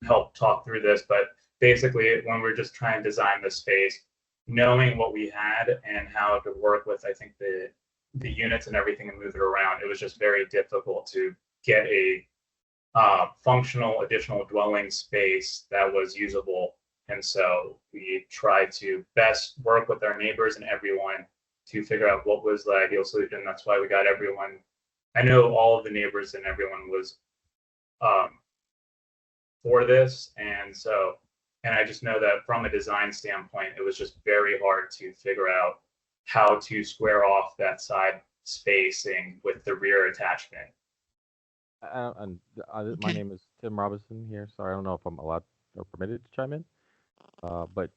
help talk through this, but basically when we're just trying to design the space, knowing what we had and how to work with, I think the units and everything and move it around, it was just very difficult to get a functional additional dwelling space that was usable. And so we tried to best work with our neighbors and everyone to figure out what was the ideal solution. That's why we got everyone. I know all of the neighbors and everyone was for this. And I just know that from a design standpoint, it was just very hard to figure out how to square off that side spacing with the rear attachment. My name is Tim Robinson here. Sorry, I don't know if I'm allowed or permitted to chime in, but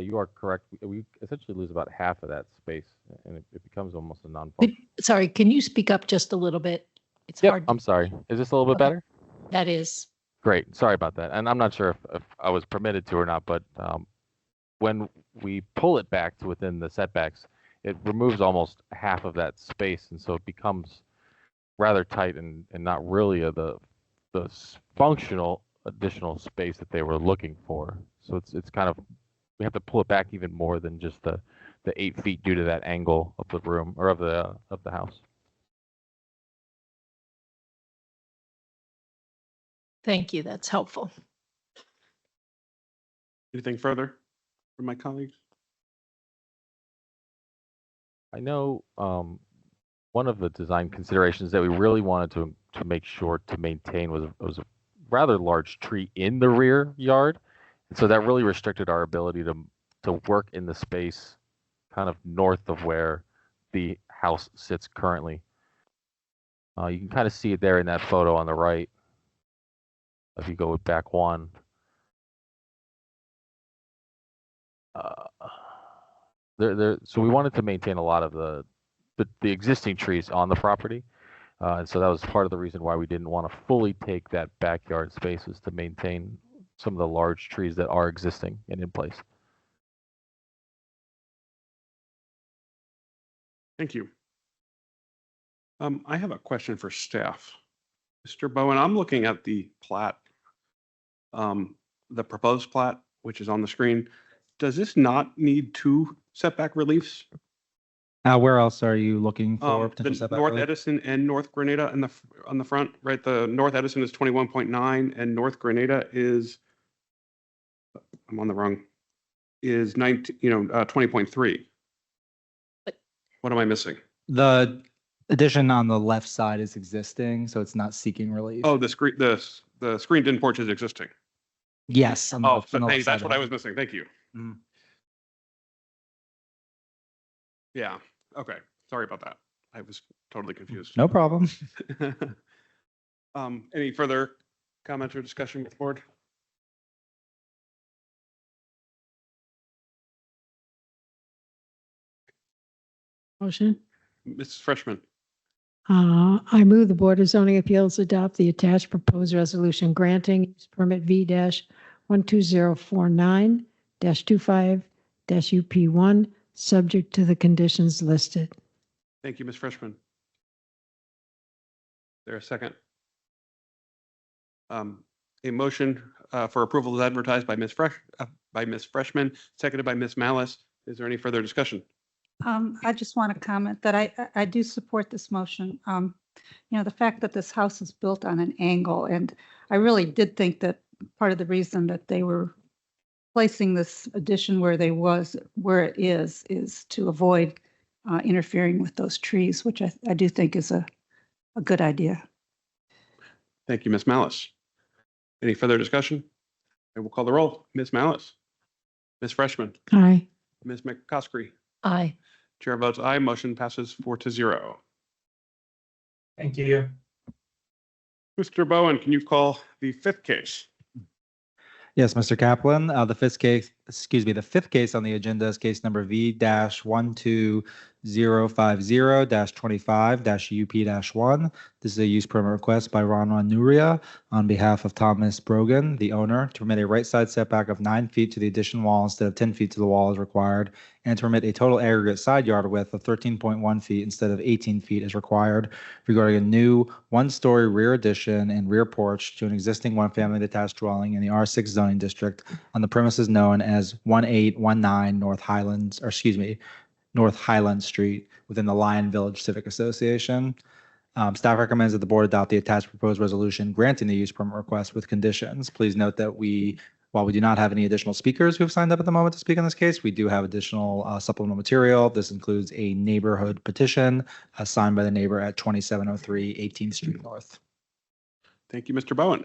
you are correct. We essentially lose about half of that space, and it becomes almost a non-functional. Sorry, can you speak up just a little bit? It's hard. I'm sorry. Is this a little bit better? That is. Great. Sorry about that. And I'm not sure if I was permitted to or not, but when we pull it back to within the setbacks, it removes almost half of that space, and so it becomes rather tight and not really the functional additional space that they were looking for. So it's kind of, we have to pull it back even more than just the 8 feet due to that angle of the room or of the house. Thank you. That's helpful. Anything further from my colleagues? I know one of the design considerations that we really wanted to make sure to maintain was a rather large tree in the rear yard. And so that really restricted our ability to work in the space kind of north of where the house sits currently. You can kind of see it there in that photo on the right. If you go with back one. So we wanted to maintain a lot of the existing trees on the property. And so that was part of the reason why we didn't want to fully take that backyard spaces to maintain some of the large trees that are existing and in place. Thank you. I have a question for staff. Mr. Bowen, I'm looking at the plat the proposed plat, which is on the screen. Does this not need two setback reliefs? Where else are you looking for potential The setback North relief? Edison and North Grenada on the front, right? The North Edison is 21.9 and North Grenada is, I'm on the wrong, is 20.3. But- What am I missing? The addition on the left side is existing, so it's not seeking relief. Oh, the screened-in porch is existing. Yes. on the- Oh, on so the hey, left side that's of what I it. was missing. Thank you. Mhm. Yeah, okay. Sorry about that. I was totally confused. No problem. Any further comments or discussion with the board? Motion. Mrs. Freshman, I move the Board of Zoning Appeals adopt the attached proposed resolution granting use permit V-12049-25-UP1, subject to the conditions listed. thank you, Ms. Freshman. There a second? A motion for approval is advertised by Ms. Freshman, seconded by Ms. Malice. Is there any further discussion? I just want to comment that I do support this motion. The fact that this house is built on an angle, and I really did think that part of the reason that they were placing this addition where it is to avoid interfering with those trees, which I do think is a good idea. Thank you, Ms. Malice. Any further discussion? I will call the roll. Ms. Malice, Ms. Freshman, Aye. Ms. McCoskey. Aye. Chair votes aye. Motion passes 4-0. Thank you. Mr. Bowen, can you call the fifth case? Yes, Mr. Kaplan, the fifth case on the agenda is case number V-12050-25-UP-1. This is a use permit request by Ron Nuria on behalf of Thomas Brogan, the owner, to permit a right side setback of 9 feet to the addition wall instead of 10 feet to the wall as required, and to permit a total aggregate side yard width of 13.1 feet instead of 18 feet as required regarding a new one-story rear addition and rear porch to an existing one-family detached dwelling in the R6 zoning district on the premises known as 1819 North Highland Street within the Lion Village Civic Association. Staff recommends that the board adopt the attached proposed resolution granting the use permit request with conditions. Please note that while we do not have any additional speakers who have signed up at the moment to speak on this case, we do have additional supplemental material. This includes a neighborhood petition signed by the neighbor at 2703 18th Street North. Thank you, Mr. Bowen.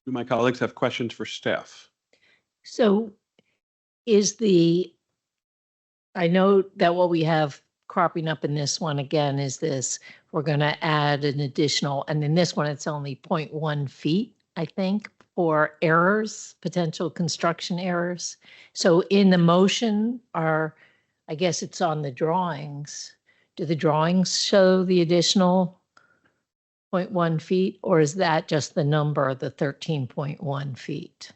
Do my colleagues have questions for staff? So I know that what we have cropping up in this one again is this, we're going to add an additional, and in this one, it's only 0.1 feet, I think, for errors, potential construction errors. So in the motion I guess it's on the drawings. Do the drawings show the additional 0.1 feet, or is that just the number, the 13.1 feet?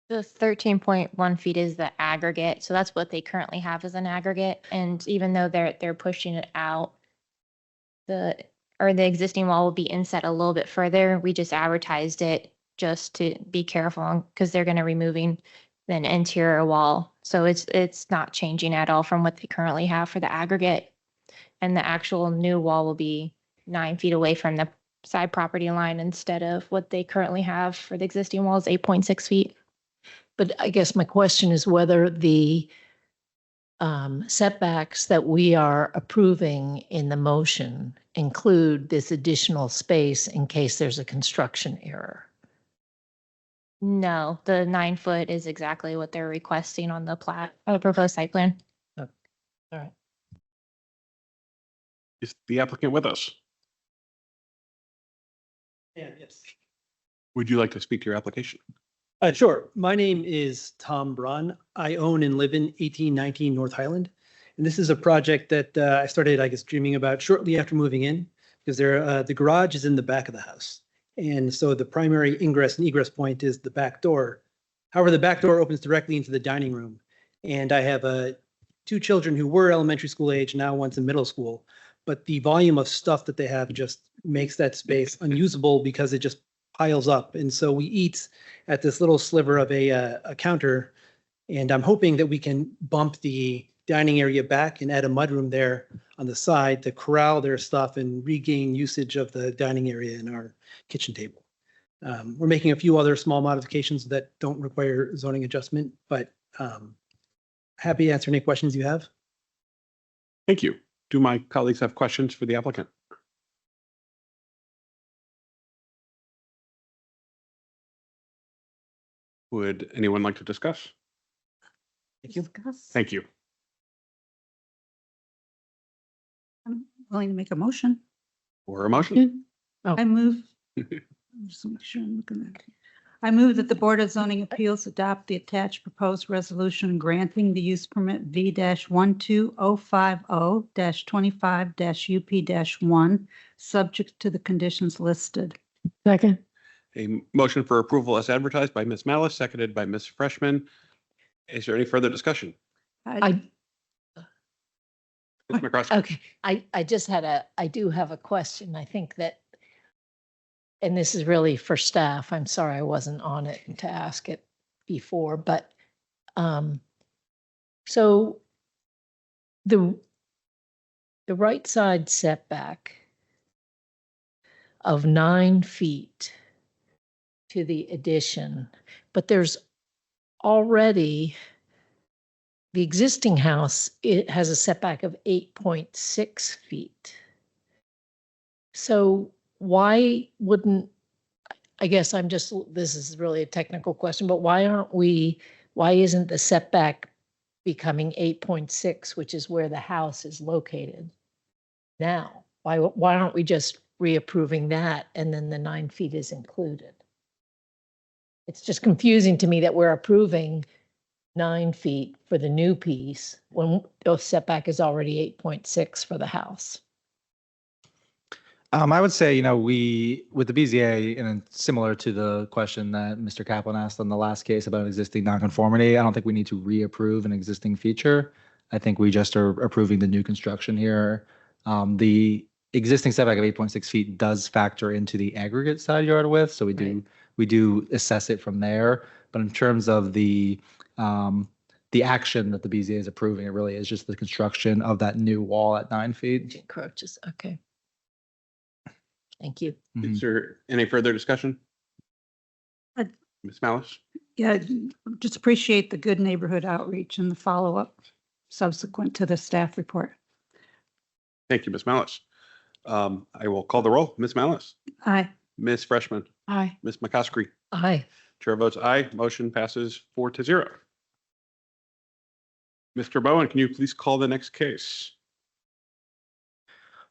The 13.1 feet is the aggregate, so that's what they currently have as an aggregate. And even though they're pushing it out, the existing wall will be inset a little bit further. We just advertised it just to be careful because they're going to removing an interior wall, so it's not changing at all from what they currently have for the aggregate. And the actual new wall will be 9 feet away from the side property line instead of what they currently have for the existing wall is 8.6 feet. But I guess my question is whether the setbacks that we are approving in the motion include this additional space in case there's a construction error. No, the 9 foot is exactly what they're requesting on the plat, proposed site plan. All right. Is the applicant with us? Yes. Would you like to speak to your application? Sure. My name is Tom Braun. I own and live in 1819 North Highland. And this is a project that I started, I guess, dreaming about shortly after moving in, because the garage is in the back of the house. And so the primary ingress and egress point is the back door. However, the back door opens directly into the dining room. And I have 2 children who were elementary school age, now one's in middle school. But the volume of stuff that they have just makes that space unusable because it just piles up. And so we eat at this little sliver of a counter. And I'm hoping that we can bump the dining area back and add a mudroom there on the side to corral their stuff and regain usage of the dining area and our kitchen table. We're making a few other small modifications that don't require zoning adjustment, but happy to answer any questions you have. Thank you. Do my colleagues have questions for the applicant? Would anyone like to discuss? Thank you. Thank you. I'm willing to make a motion. Or a motion? I move. Just make sure I'm looking at. I move that the Board of Zoning Appeals adopt the attached proposed resolution granting the use permit V-12050-25-UP-1, subject to the conditions listed. Second. A motion for approval as advertised by Ms. Malice, seconded by Ms. Freshman. Is there any further discussion? I, Ms. McCroskey? okay, I do have a question. I think that, and this is really for staff. I'm sorry I wasn't on it to ask it before, but, so the right side setback of 9 feet to the addition, but there's already the existing house, it has a setback of 8.6 feet. So why wouldn't, I guess I'm just, this is really a technical question, but why isn't the setback becoming 8.6, which is where the house is located now? Why aren't we just reapproving that and then the 9 feet is included? It's just confusing to me that we're approving 9 feet for the new piece when the setback is already 8.6 for the house. I would say, with the BZA, and similar to the question that Mr. Kaplan asked on the last case about an existing nonconformity, I don't think we need to reapprove an existing feature. I think we just are approving the new construction here. The existing setback of 8.6 feet does factor into the aggregate side yard width, so we do assess it from there. But in terms of the action that the BZA is approving, it really is just the construction of that new wall at 9 feet. Encroaches, okay. Thank you. Is there any further discussion? Ms. Malice? Yeah, just appreciate the good neighborhood outreach and the follow-up subsequent to the staff report. Thank you, Ms. Malice. I will call the roll. Ms. Malice? Aye. Ms. Freshman? Aye. Ms. McCoskey? Aye. Chair votes aye. Motion passes 4-0. Mr. Bowen, can you please call the next case?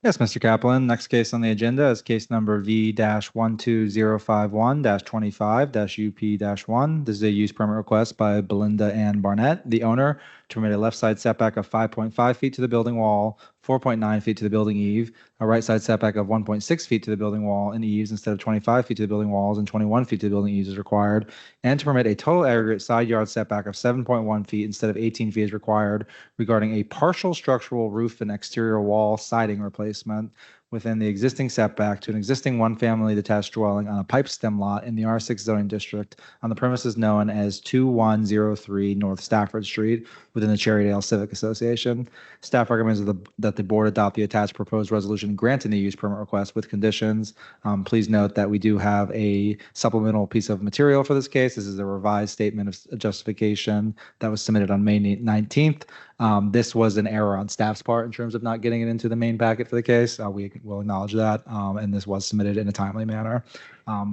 Yes, Mr. Kaplan. Next case on the agenda is case number V-12051-25-UP-1. This is a use permit request by Belinda Ann Barnett, the owner, to permit a left side setback of 5.5 feet to the building wall, 4.9 feet to the building eave, a right side setback of 1.6 feet to the building wall and eaves instead of 25 feet to the building walls and 21 feet to the building eaves is required, and to permit a total aggregate side yard setback of 7.1 feet instead of 18 feet is required regarding a partial structural roof and exterior wall siding replacement within the existing setback to an existing one-family detached dwelling on a pipe stem lot in the R6 zoning district on the premises known as 2103 North Stafford Street within the Cherrydale Civic Association. Staff recommends that the board adopt the attached proposed resolution granting the use permit request with conditions. Please note that we do have a supplemental piece of material for this case. This is a revised statement of justification that was submitted on May 19th. This was an error on staff's part in terms of not getting it into the main packet for the case. We will acknowledge that, and this was submitted in a timely manner.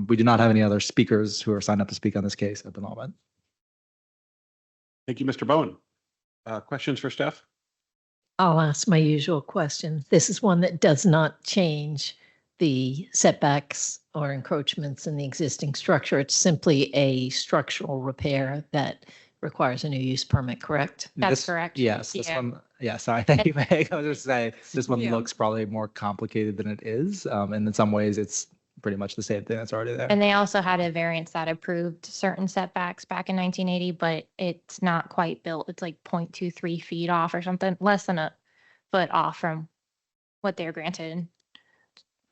We do not have any other speakers who are signed up to speak on this case at the moment. Thank you, Mr. Bowen. Questions for staff? I'll ask my usual question. This is one that does not change the setbacks or encroachments in the existing structure. It's simply a structural repair that requires a new use permit, correct? That's correct. Yes, this Yeah. one. Yeah, sorry. Thank you, Meg. I was just saying this one Yeah. looks probably more complicated than it is. And in some ways, it's pretty much the same thing that's already there. And they also had a variance that approved certain setbacks back in 1980, but it's not quite built. It's like 0.23 feet off or something, less than a foot off from what they're granted in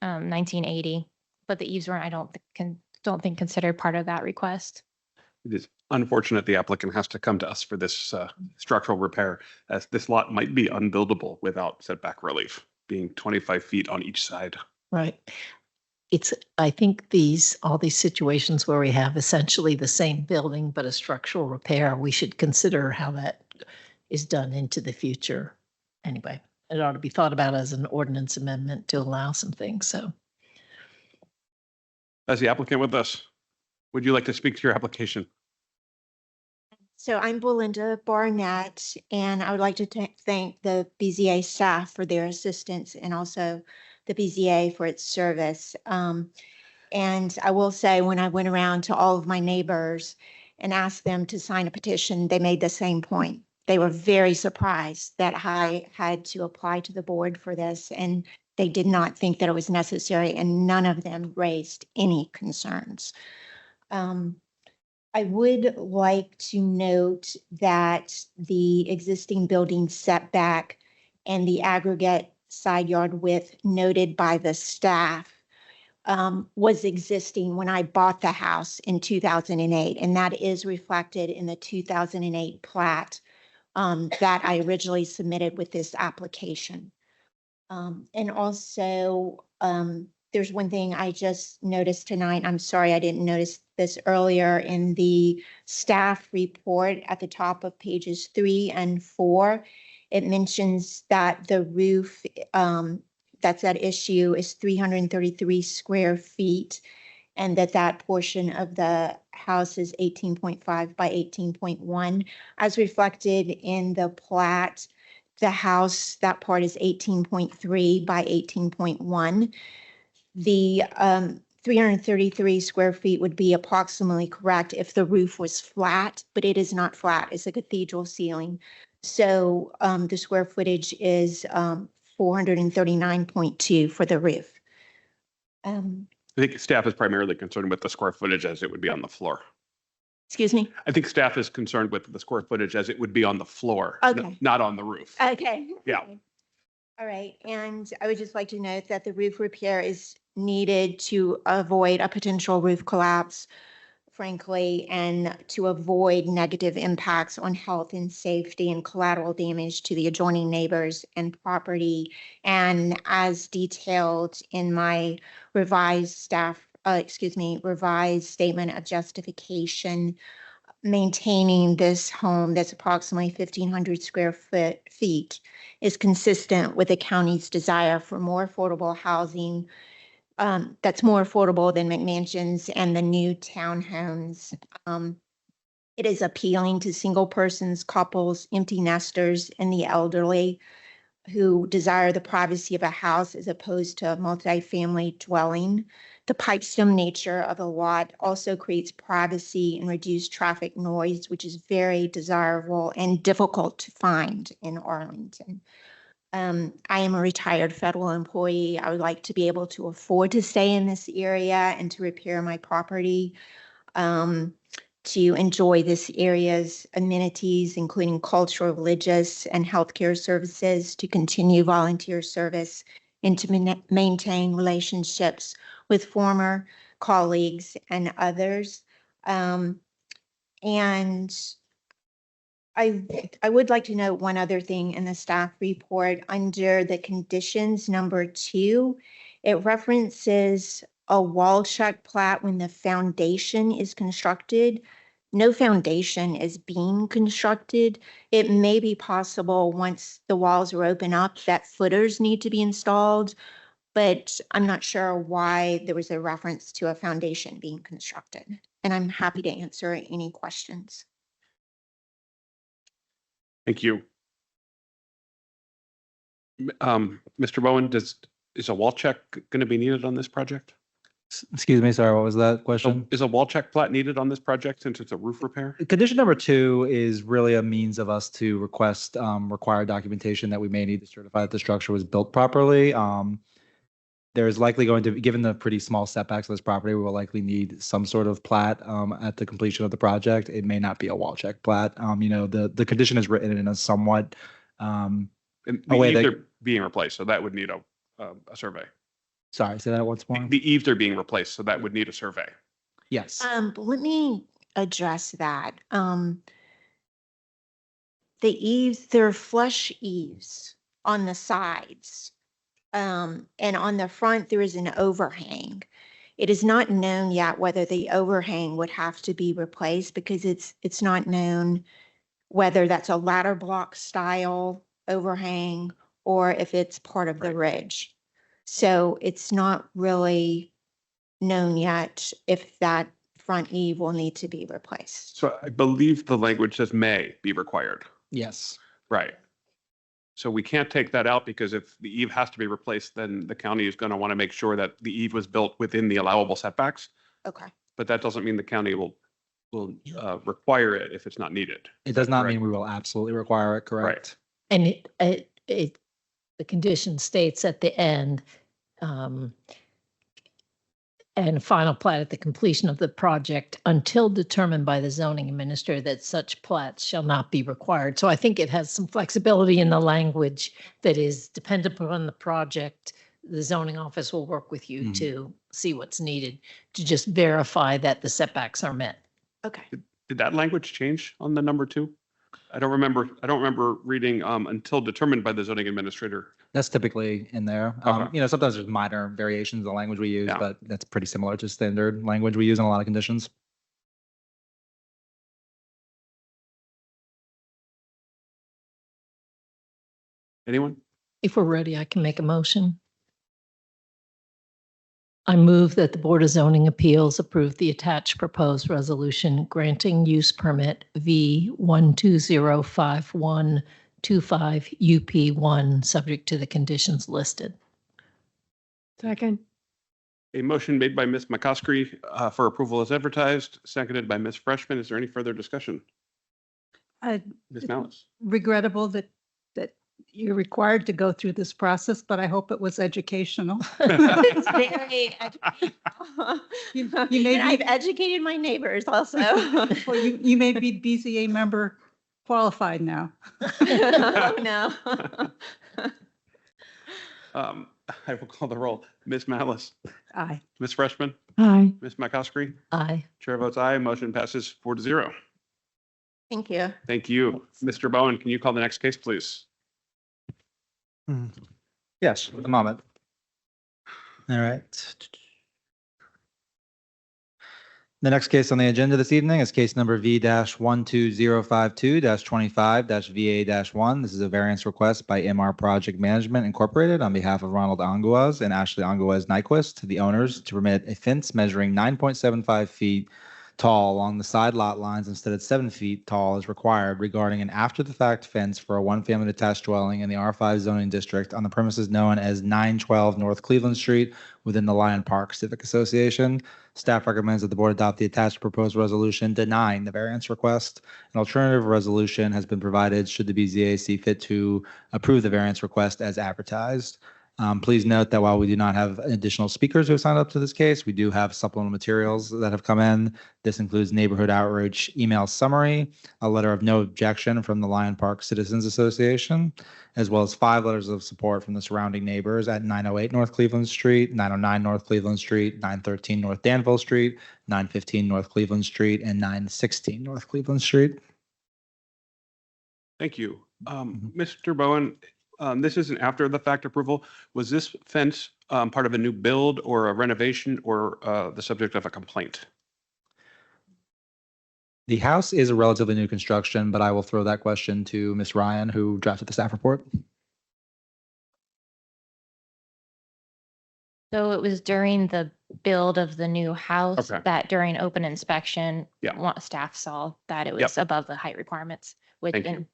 1980. But the eaves weren't, I don't don't think considered part of that request. It is unfortunate the applicant has to come to us for this structural repair, as this lot might be unbuildable without setback relief, being 25 feet on each side. Right. I think all these situations where we have essentially the same building, but a structural repair, we should consider how that is done into the future. Anyway, it ought to be thought about as an ordinance amendment to allow some things, so. As the applicant with us, would you like to speak to your application? So I'm Belinda Barnett, and I would like to thank the BZA staff for their assistance and also the BZA for its service. And I will say, when I went around to all of my neighbors and asked them to sign a petition, they made the same point. They were very surprised that I had to apply to the board for this, and they did not think that it was necessary, and none of them raised any concerns. I would like to note that the existing building setback and the aggregate side yard width noted by the staff was existing when I bought the house in 2008, and that is reflected in the 2008 plat that I originally submitted with this application. And also, there's one thing I just noticed tonight. I'm sorry I didn't notice this earlier in the staff report at the top of pages 3 and 4. It mentions that the roof that's at issue is 333 square feet, and that portion of the house is 18.5 by 18.1. As reflected in the plat, the house, that part is 18.3 by 18.1. The 333 square feet would be approximately correct if the roof was flat, but it is not flat. It's a cathedral ceiling. So the square footage is 439.2 for the roof. I think staff is primarily concerned with the square footage as it would be on the floor. Excuse me? I think staff is concerned with the square footage as it would be on the floor, Okay. not on the roof. Okay. Yeah. All right. And I would just like to note that the roof repair is needed to avoid a potential roof collapse, frankly, and to avoid negative impacts on health and safety and collateral damage to the adjoining neighbors and property. And as detailed in my revised statement of justification, maintaining this home that's approximately 1,500 square feet is consistent with the county's desire for more affordable housing that's more affordable than McMansions and the new townhomes. It is appealing to single persons, couples, empty nesters, and the elderly who desire the privacy of a house as opposed to a multifamily dwelling. The pipestem nature of the lot also creates privacy and reduced traffic noise, which is very desirable and difficult to find in Arlington. I am a retired federal employee. I would like to be able to afford to stay in this area and to repair my property, to enjoy this area's amenities, including cultural, religious, and healthcare services, to continue volunteer service, and to maintain relationships with former colleagues and others. And I would like to note one other thing in the staff report. Under the conditions number 2, it references a wall check plat when the foundation is constructed. No foundation is being constructed. It may be possible once the walls are open up that footers need to be installed, but I'm not sure why there was a reference to a foundation being constructed. And I'm happy to answer any questions. Thank you. Mr. Bowen, is a wall check going to be needed on this project? Excuse me, sorry, what was that question? Is a wall check plat needed on this project since it's a roof repair? Condition number 2 is really a means of us to request required documentation that we may need to certify that the structure was built properly. There's likely going to be, given the pretty small setbacks of this property, we will likely need some sort of plat at the completion of the project. It may not be a wall check plat. The condition is written in a somewhat And a the way eaves that, are being replaced, so that would need a survey. sorry, say that once more. The eaves are being replaced, so that would need a survey. Yes. Let me address that. The eaves, there are flush eaves on the sides. And on the front, there is an overhang. It is not known yet whether the overhang would have to be replaced because it's not known whether that's a ladder block style overhang or if it's part of the ridge. So it's not really known yet if that front eave will need to be replaced. So I believe the language says may be required. Yes. Right. So we can't take that out because if the eave has to be replaced, then the county is going to want to make sure that the eave was built within the allowable setbacks. Okay. But that doesn't mean the county will require it if it's not needed. It does not mean we will absolutely require it, correct? And the condition states at the end, and final plat at the completion of the project until determined by the zoning administrator that such plats shall not be required. So I think it has some flexibility in the language that is dependent upon the project. The zoning office will work with you to see what's needed to just verify that the setbacks are met. Okay. Did that language change on the number 2? I don't remember reading until determined by the zoning administrator. That's typically in there. Okay. Sometimes there's minor variations in the language we use, Yeah. but that's pretty similar to standard language we use in a lot of conditions. Anyone? If we're ready, I can make a motion. I move that the Board of Zoning Appeals approve the attached proposed resolution granting use permit V 1205125 UP1, subject to the conditions listed. Second. A motion made by Ms. McCoskey for approval as advertised, seconded by Ms. Freshman. Is there any further discussion? Ms. Malice? Regrettable that you're required to go through this process, but I hope it was educational. It's very educational. You may And I've be, educated my neighbors also. well, you may be BZA member qualified now. No. I will call the roll. Ms. Malice? Aye. Ms. Freshman? Aye. Ms. McCoskey? Aye. Chair votes aye. Motion passes 4-0. Thank you. Thank you. Mr. Bowen, can you call the next case, please? Yes, at the moment. All right. The next case on the agenda this evening is case number V-12052-25-VA-1. This is a variance request by MR Project Management Incorporated on behalf of Ronald Anguaz and Ashley Anguaz Nyquist to the owners to permit a fence measuring 9.75 feet tall along the side lot lines instead of 7 feet tall as required regarding an after-the-fact fence for a one-family detached dwelling in the R5 zoning district on the premises known as 912 North Cleveland Street within the Lion Park Civic Association. Staff recommends that the board adopt the attached proposed resolution denying the variance request. An alternative resolution has been provided should the BZA see fit to approve the variance request as advertised. Please note that while we do not have additional speakers who have signed up to this case, we do have supplemental materials that have come in. This includes neighborhood outreach email summary, a letter of no objection from the Lion Park Citizens Association, as well as 5 letters of support from the surrounding neighbors at 908 North Cleveland Street, 909 North Cleveland Street, 913 North Danville Street, 915 North Cleveland Street, and 916 North Cleveland Street. Thank you. Mr. Bowen, this is an after the fact approval. Was this fence part of a new build or a renovation or the subject of a complaint? The house is a relatively new construction, but I will throw that question to Ms. Ryan, who drafted the staff report. So it was during the build of the new house Okay. that during open inspection, Yeah. staff saw that it was Yep. above the height requirements Thank you. within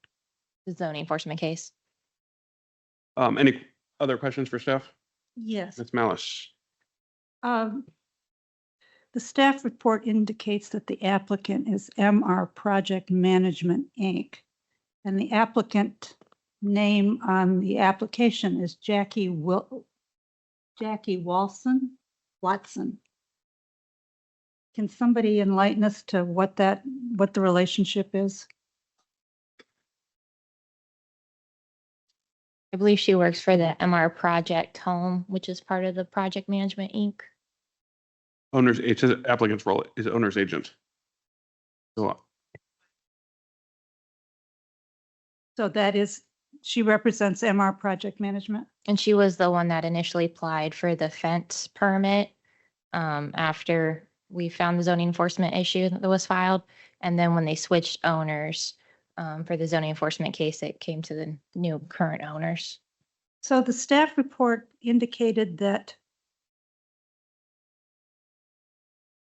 the zoning enforcement case. Any other questions for staff? Yes. Ms. Malice? The staff report indicates that the applicant is MR Project Management, Inc. And the applicant name on the application is Jackie Watson. Can somebody enlighten us to what the relationship is? I believe she works for the MR Project Home, which is part of the Project Management Inc. It says applicant's role is owner's agent. Go on. So that is, she represents MR Project Management. And she was the one that initially applied for the fence permit after we found the zoning enforcement issue that was filed. And then when they switched owners for the zoning enforcement case, it came to the new current owners. So the staff report indicated that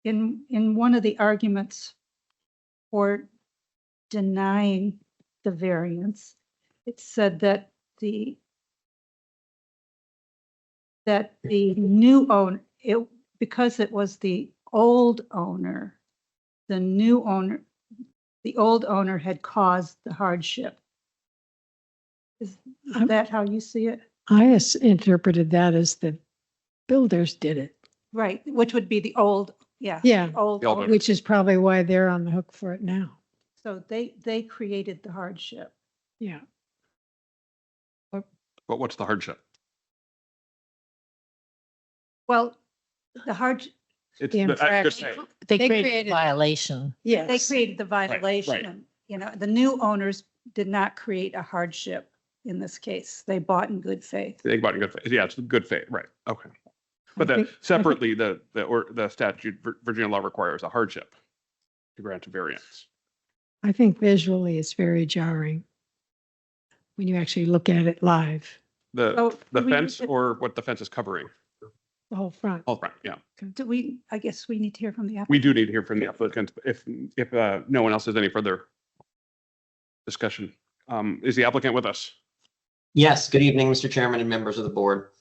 in one of the arguments for denying the variance, it said that the new owner, because it was the old owner, the old owner had caused the hardship. Is that how you see it? I interpreted that as the builders did it. Right, which would be the old, yeah. Yeah, Old owner. which is probably why they're on the hook for it now. So they created the hardship. Yeah. But what's the hardship? Well, the hardship, It's The the- infraction. They They created created- a violation. Yes. they created the violation. You know, the new owners did not create a hardship in this case. They bought in good faith. They bought in good faith. Yeah, it's good faith, right? Okay. But think- separately, the statute, Virginia law requires a hardship to grant a variance. I think visually it's very jarring when you actually look at it live, So The do we fence need to- or what the fence is covering? the whole front. All right, yeah. I guess we need to hear from the applicant. We do need to hear from the applicant if no one else has any further discussion. Is the applicant with us? Yes, good evening, Mr. Chairman and members of the board.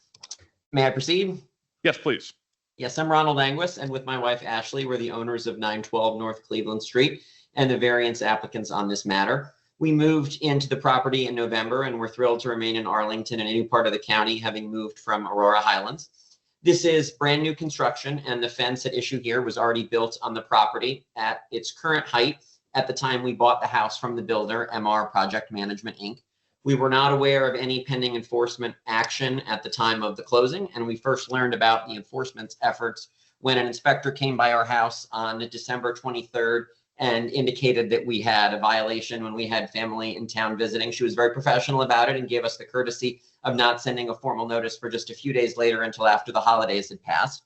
May I proceed? Yes, please. Yes, I'm Ronald Anguis, and with my wife Ashley, we're the owners of 912 North Cleveland Street and the variance applicants on this matter. We moved into the property in November, and we're thrilled to remain in Arlington and a new part of the county, having moved from Aurora Highlands. This is brand new construction, and the fence at issue here was already built on the property at its current height at the time we bought the house from the builder, MR Project Management, Inc. We were not aware of any pending enforcement action at the time of the closing, and we first learned about the enforcement efforts when an inspector came by our house on December 23rd and indicated that we had a violation when we had family in town visiting. She was very professional about it and gave us the courtesy of not sending a formal notice for just a few days later until after the holidays had passed.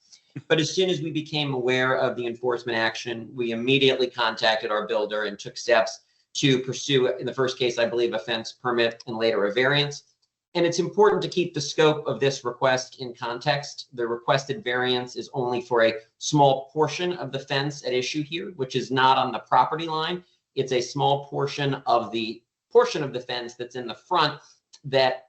But as soon as we became aware of the enforcement action, we immediately contacted our builder and took steps to pursue, in the first case, I believe, a fence permit and later a variance. And it's important to keep the scope of this request in context. The requested variance is only for a small portion of the fence at issue here, which is not on the property line. It's a small portion of the fence that's in the front that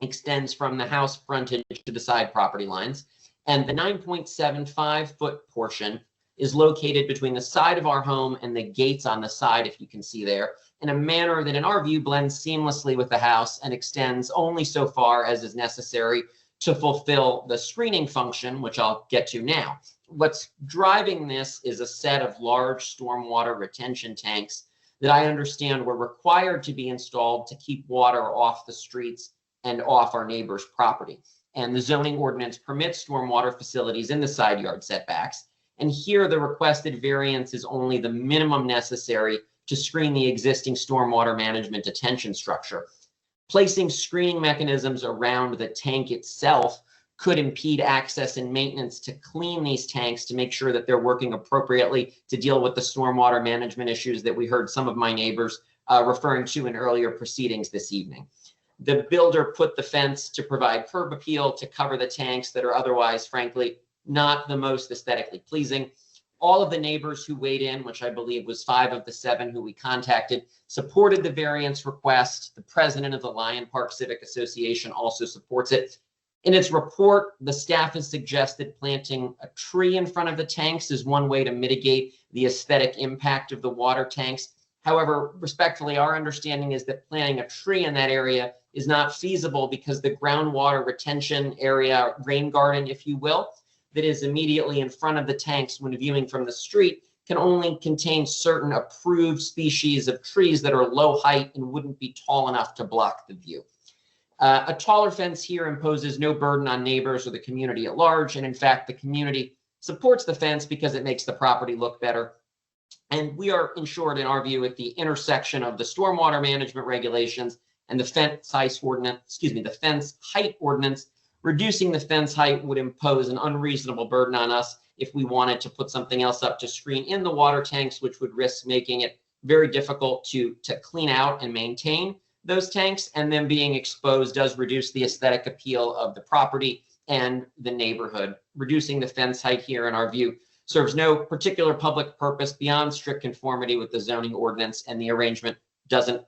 extends from the house frontage to the side property lines. And the 9.75 foot portion is located between the side of our home and the gates on the side, if you can see there, in a manner that in our view blends seamlessly with the house and extends only so far as is necessary to fulfill the screening function, which I'll get to now. What's driving this is a set of large stormwater retention tanks that I understand were required to be installed to keep water off the streets and off our neighbor's property. And the zoning ordinance permits stormwater facilities in the side yard setbacks. And here the requested variance is only the minimum necessary to screen the existing stormwater management detention structure. Placing screening mechanisms around the tank itself could impede access and maintenance to clean these tanks to make sure that they're working appropriately to deal with the stormwater management issues that we heard some of my neighbors referring to in earlier proceedings this evening. The builder put the fence to provide curb appeal to cover the tanks that are otherwise, frankly, not the most aesthetically pleasing. All of the neighbors who weighed in, which I believe was 5 of the 7 who we contacted, supported the variance request. The president of the Lion Park Civic Association also supports it. In its report, the staff has suggested planting a tree in front of the tanks is one way to mitigate the aesthetic impact of the water tanks. However, respectfully, our understanding is that planting a tree in that area is not feasible because the groundwater retention area, rain garden, if you will, that is immediately in front of the tanks when viewing from the street can only contain certain approved species of trees that are low height and wouldn't be tall enough to block the view. A taller fence here imposes no burden on neighbors or the community at large. And in fact, the community supports the fence because it makes the property look better. And we are ensured, in our view, at the intersection of the stormwater management regulations and the fence height ordinance. Reducing the fence height would impose an unreasonable burden on us if we wanted to put something else up to screen in the water tanks, which would risk making it very difficult to clean out and maintain those tanks. And then being exposed does reduce the aesthetic appeal of the property and the neighborhood. Reducing the fence height here, in our view, serves no particular public purpose beyond strict conformity with the zoning ordinance, and the arrangement doesn't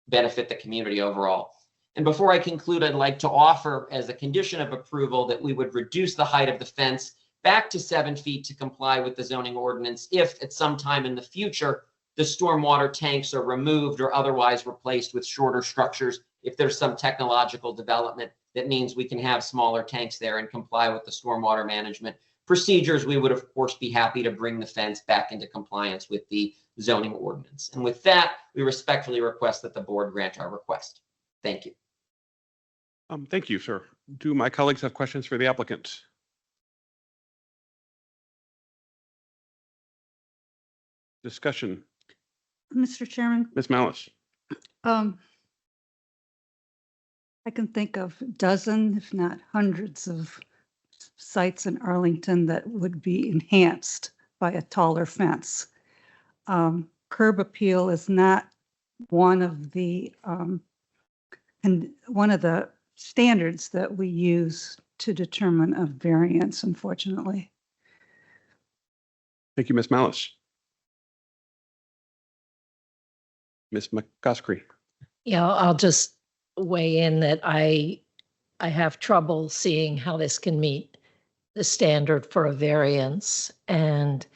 benefit the community overall. And before I conclude, I'd like to offer as a condition of approval that we would reduce the height of the fence back to 7 feet to comply with the zoning ordinance if at some time in the future the stormwater tanks are removed or otherwise replaced with shorter structures. If there's some technological development that means we can have smaller tanks there and comply with the stormwater management procedures, we would of course be happy to bring the fence back into compliance with the zoning ordinance. And with that, we respectfully request that the board grant our request. Thank you. Thank you, sir. Do my colleagues have questions for the applicant? Discussion. Mr. Chairman, Ms. Malice. I can think of a dozen, if not hundreds of sites in Arlington that would be enhanced by a taller fence. Curb appeal is not one of the standards that we use to determine a variance, unfortunately. Thank you, Ms. Malice. Ms. McCoskey. Yeah, I'll just weigh in that I have trouble seeing how this can meet the standard for a variance. And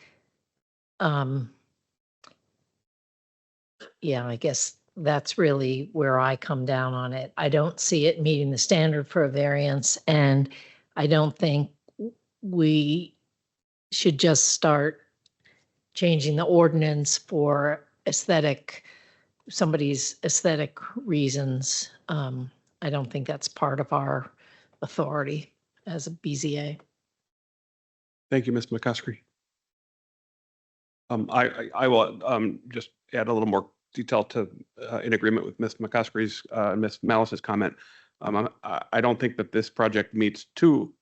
yeah, I guess that's really where I come down on it. I don't see it meeting the standard for a variance, and I don't think we should just start changing the ordinance for somebody's aesthetic reasons. I don't think that's part of our authority as a BZA. Thank you, Ms. McCoskey. I will just add a little more detail to in agreement with Ms. McCoskey's, Ms. Malice's comment. I don't think that this project meets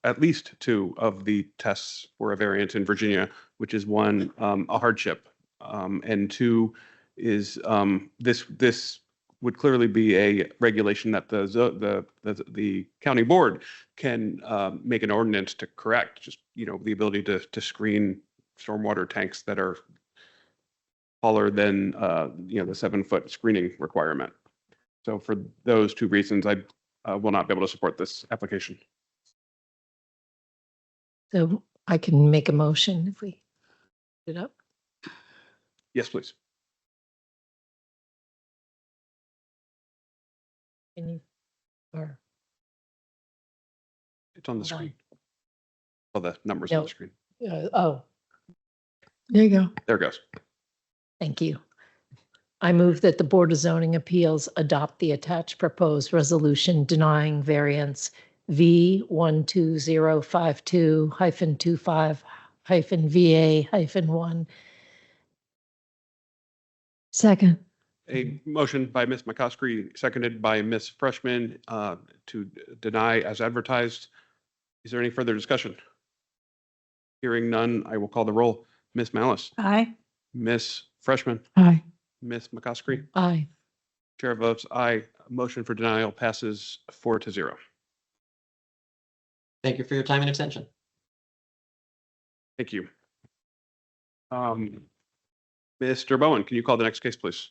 at least two of the tests for a variance in Virginia, which is one, a hardship, and two is this would clearly be a regulation that the county board can make an ordinance to correct. Just the ability to screen stormwater tanks that are taller than the 7-foot screening requirement. So for those two reasons, I will not be able to support this application. So I can make a motion if we put it up. Yes, please. Or it's on the screen. Oh, the numbers No. on the screen. Oh, there you go. There it goes. Thank you. I move that the Board of Zoning Appeals adopt the attached proposed resolution denying variance V12052-25-VA-1. Second. A motion by Ms. McCoskey, seconded by Ms. Freshman, to deny as advertised. Is there any further discussion? Hearing none, I will call the roll. Ms. Malice. Aye. Ms. Freshman. Aye. Ms. McCoskey. Aye. Chair votes aye. Motion for denial passes 4-0. Thank you for your time and attention. Thank you. Mr. Bowen, can you call the next case, please?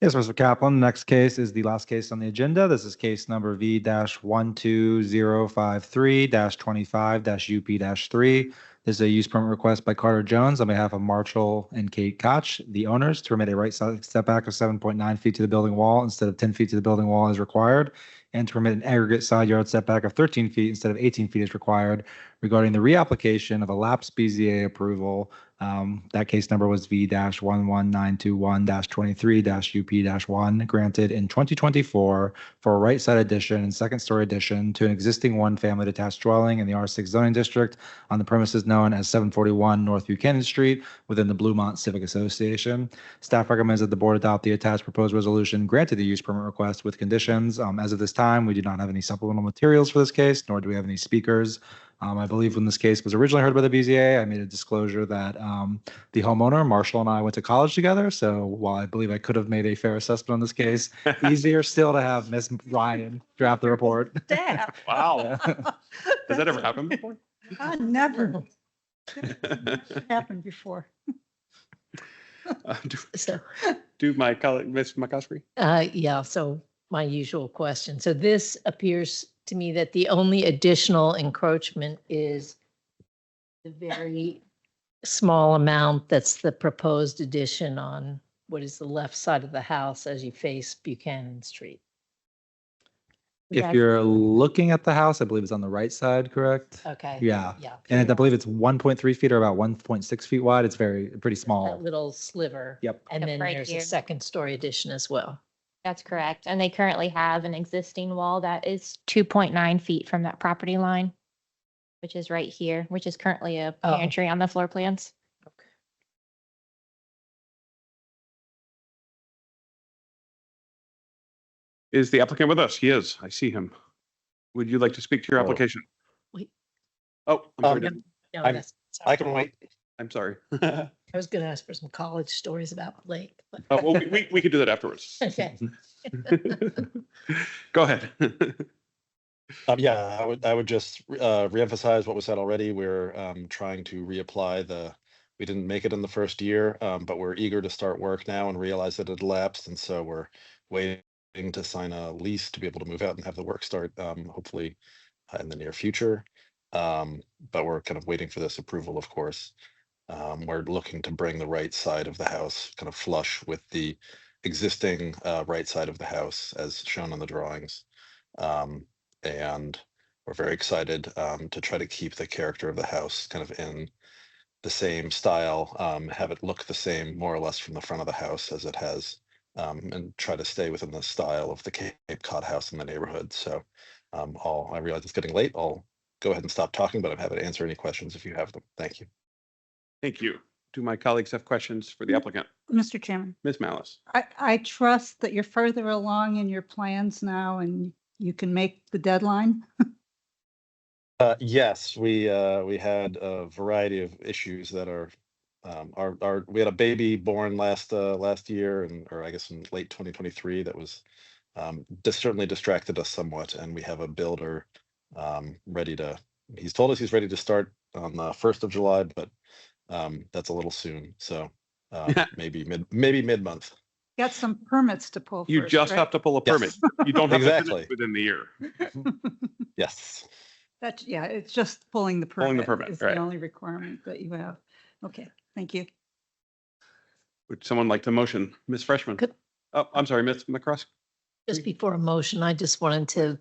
Yes, Mr. Kaplan. The next case is the last case on the agenda. This is case number V-12053-25-UP-3. This is a use permit request by Carter Jones on behalf of Marshall and Kate Koch, the owners, to permit a right side setback of 7.9 feet to the building wall instead of 10 feet to the building wall as required, and to permit an aggregate side yard setback of 13 feet instead of 18 feet as required, regarding the reapplication of a lapsed BZA approval. That case number was V-11921-23-UP-1, granted in 2024 for a right side addition and second story addition to an existing one-family detached dwelling in the R6 zoning district on the premises known as 741 North Buchanan Street within the Bluemont Civic Association. Staff recommends that the board adopt the attached proposed resolution granting the use permit request with conditions. As of this time, we do not have any supplemental materials for this case, nor do we have any speakers. I believe when this case was originally heard by the BZA, I made a disclosure that the homeowner, Marshall, and I went to college together. So while I believe I could have made a fair assessment on this case, easier still to have Miss Ryan draft the report. Staff. Wow. Has that ever happened before? Never. Happened before. So, Do my colleague, Ms. McCoskey? yeah, so my usual question. So this appears to me that the only additional encroachment is the very small amount that's the proposed addition on what is the left side of the house as you face Buchanan Street. If you're looking at the house, I believe it's on the right side, correct? Okay. Yeah. Yeah. And I believe it's 1.3 feet or about 1.6 feet wide. It's pretty small. That little sliver. Yep. And then Right there's here. a second story addition as well. That's correct. And they currently have an existing wall that is 2.9 feet from that property line, which is right here, which is currently a Oh. pantry on the floor plans. Is the applicant with us? He is. I see him. Would you like to speak to your application? Wait. Oh, I'm sorry. No, Dan. no, I'm- that's, I can wait. I'm sorry. I was going to ask for some college stories about the lake, but Oh, well, we could do that afterwards. okay. Go ahead. Yeah, I would just reemphasize what was said already. We're trying to reapply we didn't make it in the first year, but we're eager to start work now and realize that it elapsed. And so we're waiting to sign a lease to be able to move out and have the work start hopefully in the near future. But we're kind of waiting for this approval, of course. We're looking to bring the right side of the house kind of flush with the existing right side of the house as shown on the drawings. And we're very excited to try to keep the character of the house kind of in the same style, have it look the same more or less from the front of the house as it has, and try to stay within the style of the Cape Cod house in the neighborhood. So I realize it's getting late. I'll go ahead and stop talking, but I'm happy to answer any questions if you have them. Thank you. Thank you. Do my colleagues have questions for the applicant? Mr. Chairman, Ms. Malice? I trust that you're further along in your plans now and you can make the deadline. Yes, we had a variety of issues that are we had a baby born last year, or I guess in late 2023, that was certainly distracted us somewhat, and we have a builder he's told us he's ready to start on the 1st of July, but that's a little soon. So maybe mid-month. Got some permits to pull. You first, just right? have to pull a permit. Yes. You don't have to Exactly. finish within the year. Yes. That's, yeah, it's just pulling the permit. Pulling the permit, is right. the only requirement that you have. Okay, thank you. Would someone like to motion? Ms. Freshman? Could- Oh, I'm sorry, Ms. McCroskey. Just before a motion, I just wanted to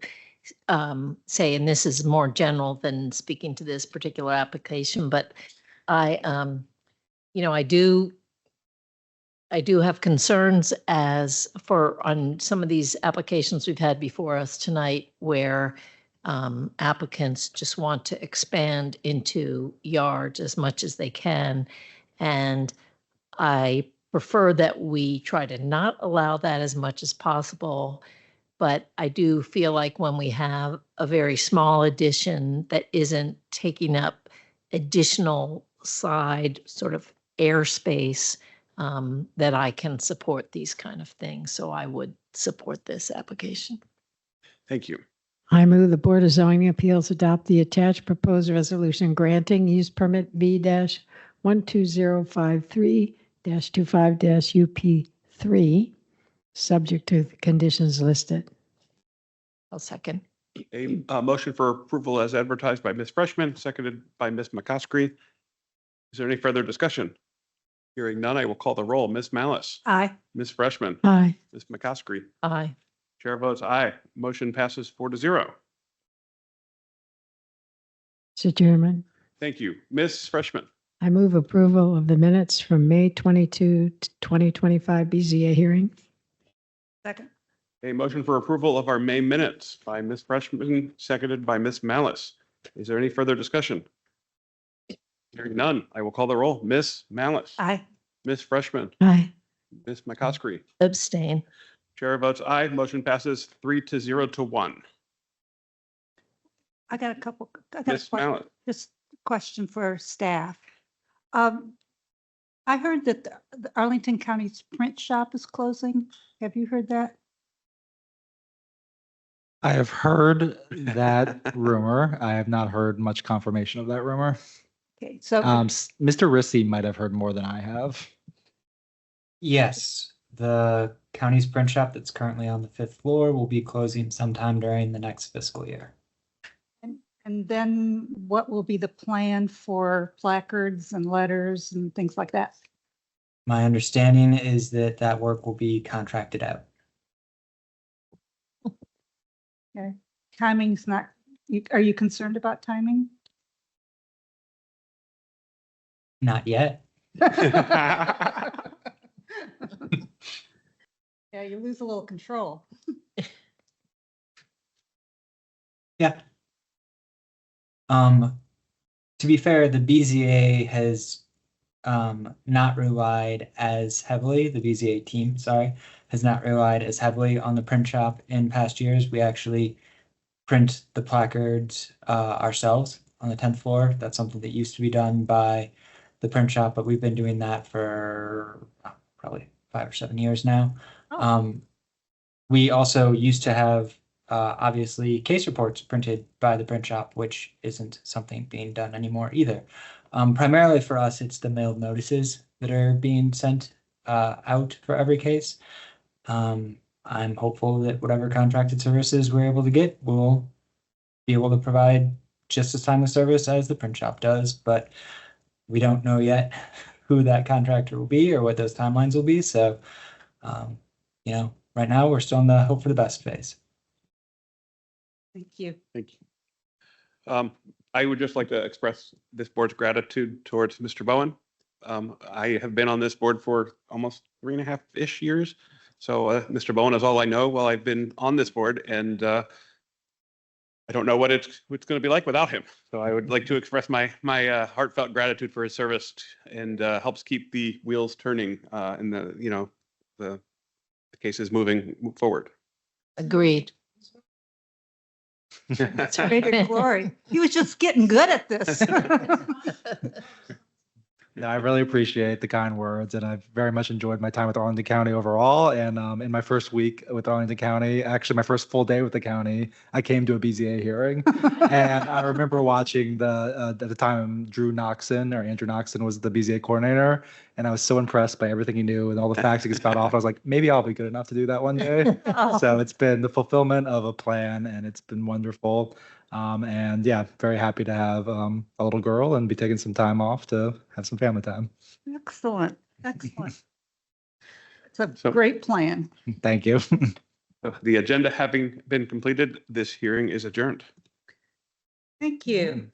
say, and this is more general than speaking to this particular application, but I do have concerns on some of these applications we've had before us tonight where applicants just want to expand into yards as much as they can. And I prefer that we try to not allow that as much as possible. But I do feel like when we have a very small addition that isn't taking up additional side sort of airspace, that I can support these kind of things. So I would support this application. Thank you. I move the Board of Zoning Appeals adopt the attached proposed resolution granting use permit B-12053-25-UP3, subject to the conditions listed. I'll second. A motion for approval as advertised by Ms. Freshman, seconded by Ms. McCoskey. Is there any further discussion? Hearing none, I will call the roll. Ms. Malice? Aye. Ms. Freshman? Aye. Ms. McCoskey? Aye. Chair votes aye. Motion passes 4-0. Mr. Chairman, Thank you. Ms. Freshman. I move approval of the minutes from May 22, 2025 BZA hearing. Second. A motion for approval of our May minutes by Ms. Freshman, seconded by Ms. Malice. Is there any further discussion? Hearing none, I will call the roll. Ms. Malice. Aye. Ms. Freshman. Aye. Ms. McCoskey. Abstain. Chair votes aye. Motion passes 3-0 to 1. I got a Ms. Malice. just a question for staff. I heard that the Arlington County's print shop is closing. Have you heard that? I have heard that rumor. I have not heard much confirmation of that rumor. Okay, so Mr. Rissy might have heard more than I have. Yes, the county's print shop that's currently on the 5th floor will be closing sometime during the next fiscal year. and then what will be the plan for placards and letters and things like that? My understanding is that that work will be contracted out. Okay, timing's not, are you concerned about timing? Not yet. Yeah, you lose a little control. Yeah. To be fair, the BZA has not relied as heavily, the BZA team, sorry, has not relied as heavily on the print shop in past years. We actually print the placards ourselves on the 10th floor. That's something that used to be done by the print shop, but we've been doing that for probably 5 or 7 years now. We also used to have obviously case reports printed by the print shop, which isn't something being done anymore either. Primarily for us, it's the mailed notices that are being sent out for every case. I'm hopeful that whatever contracted services we're able to get, we'll be able to provide just as timely service as the print shop does, but we don't know yet who that contractor will be or what those timelines will be. So, you know, right now we're still in the hope for the best phase. Thank you. Thank you. I would just like to express this board's gratitude towards Mr. Bowen. I have been on this board for almost 3.5-ish years. So Mr. Bowen is all I know while I've been on this board, and I don't know what it's going to be like without him. So I would like to express my heartfelt gratitude for his service, and helps keep the wheels turning and the cases moving forward. Agreed. It's greater glory. He was just getting good at this. Yeah, I really appreciate the kind words, and I've very much enjoyed my time with Arlington County overall. And in my first week with Arlington County, actually my first full day with the county, I came to a BZA hearing, and I remember watching at the time Andrew Noxon was the BZA coordinator, and I was so impressed by everything he knew and all the facts he could spout off. I was like, maybe I'll be good enough to do that one day. So it's been the fulfillment of a plan, and it's been wonderful. And yeah, very happy to have a little girl and be taking some time off to have some family time. Excellent. Excellent. It's a great plan. Thank you. The agenda having been completed, this hearing is adjourned. Thank you.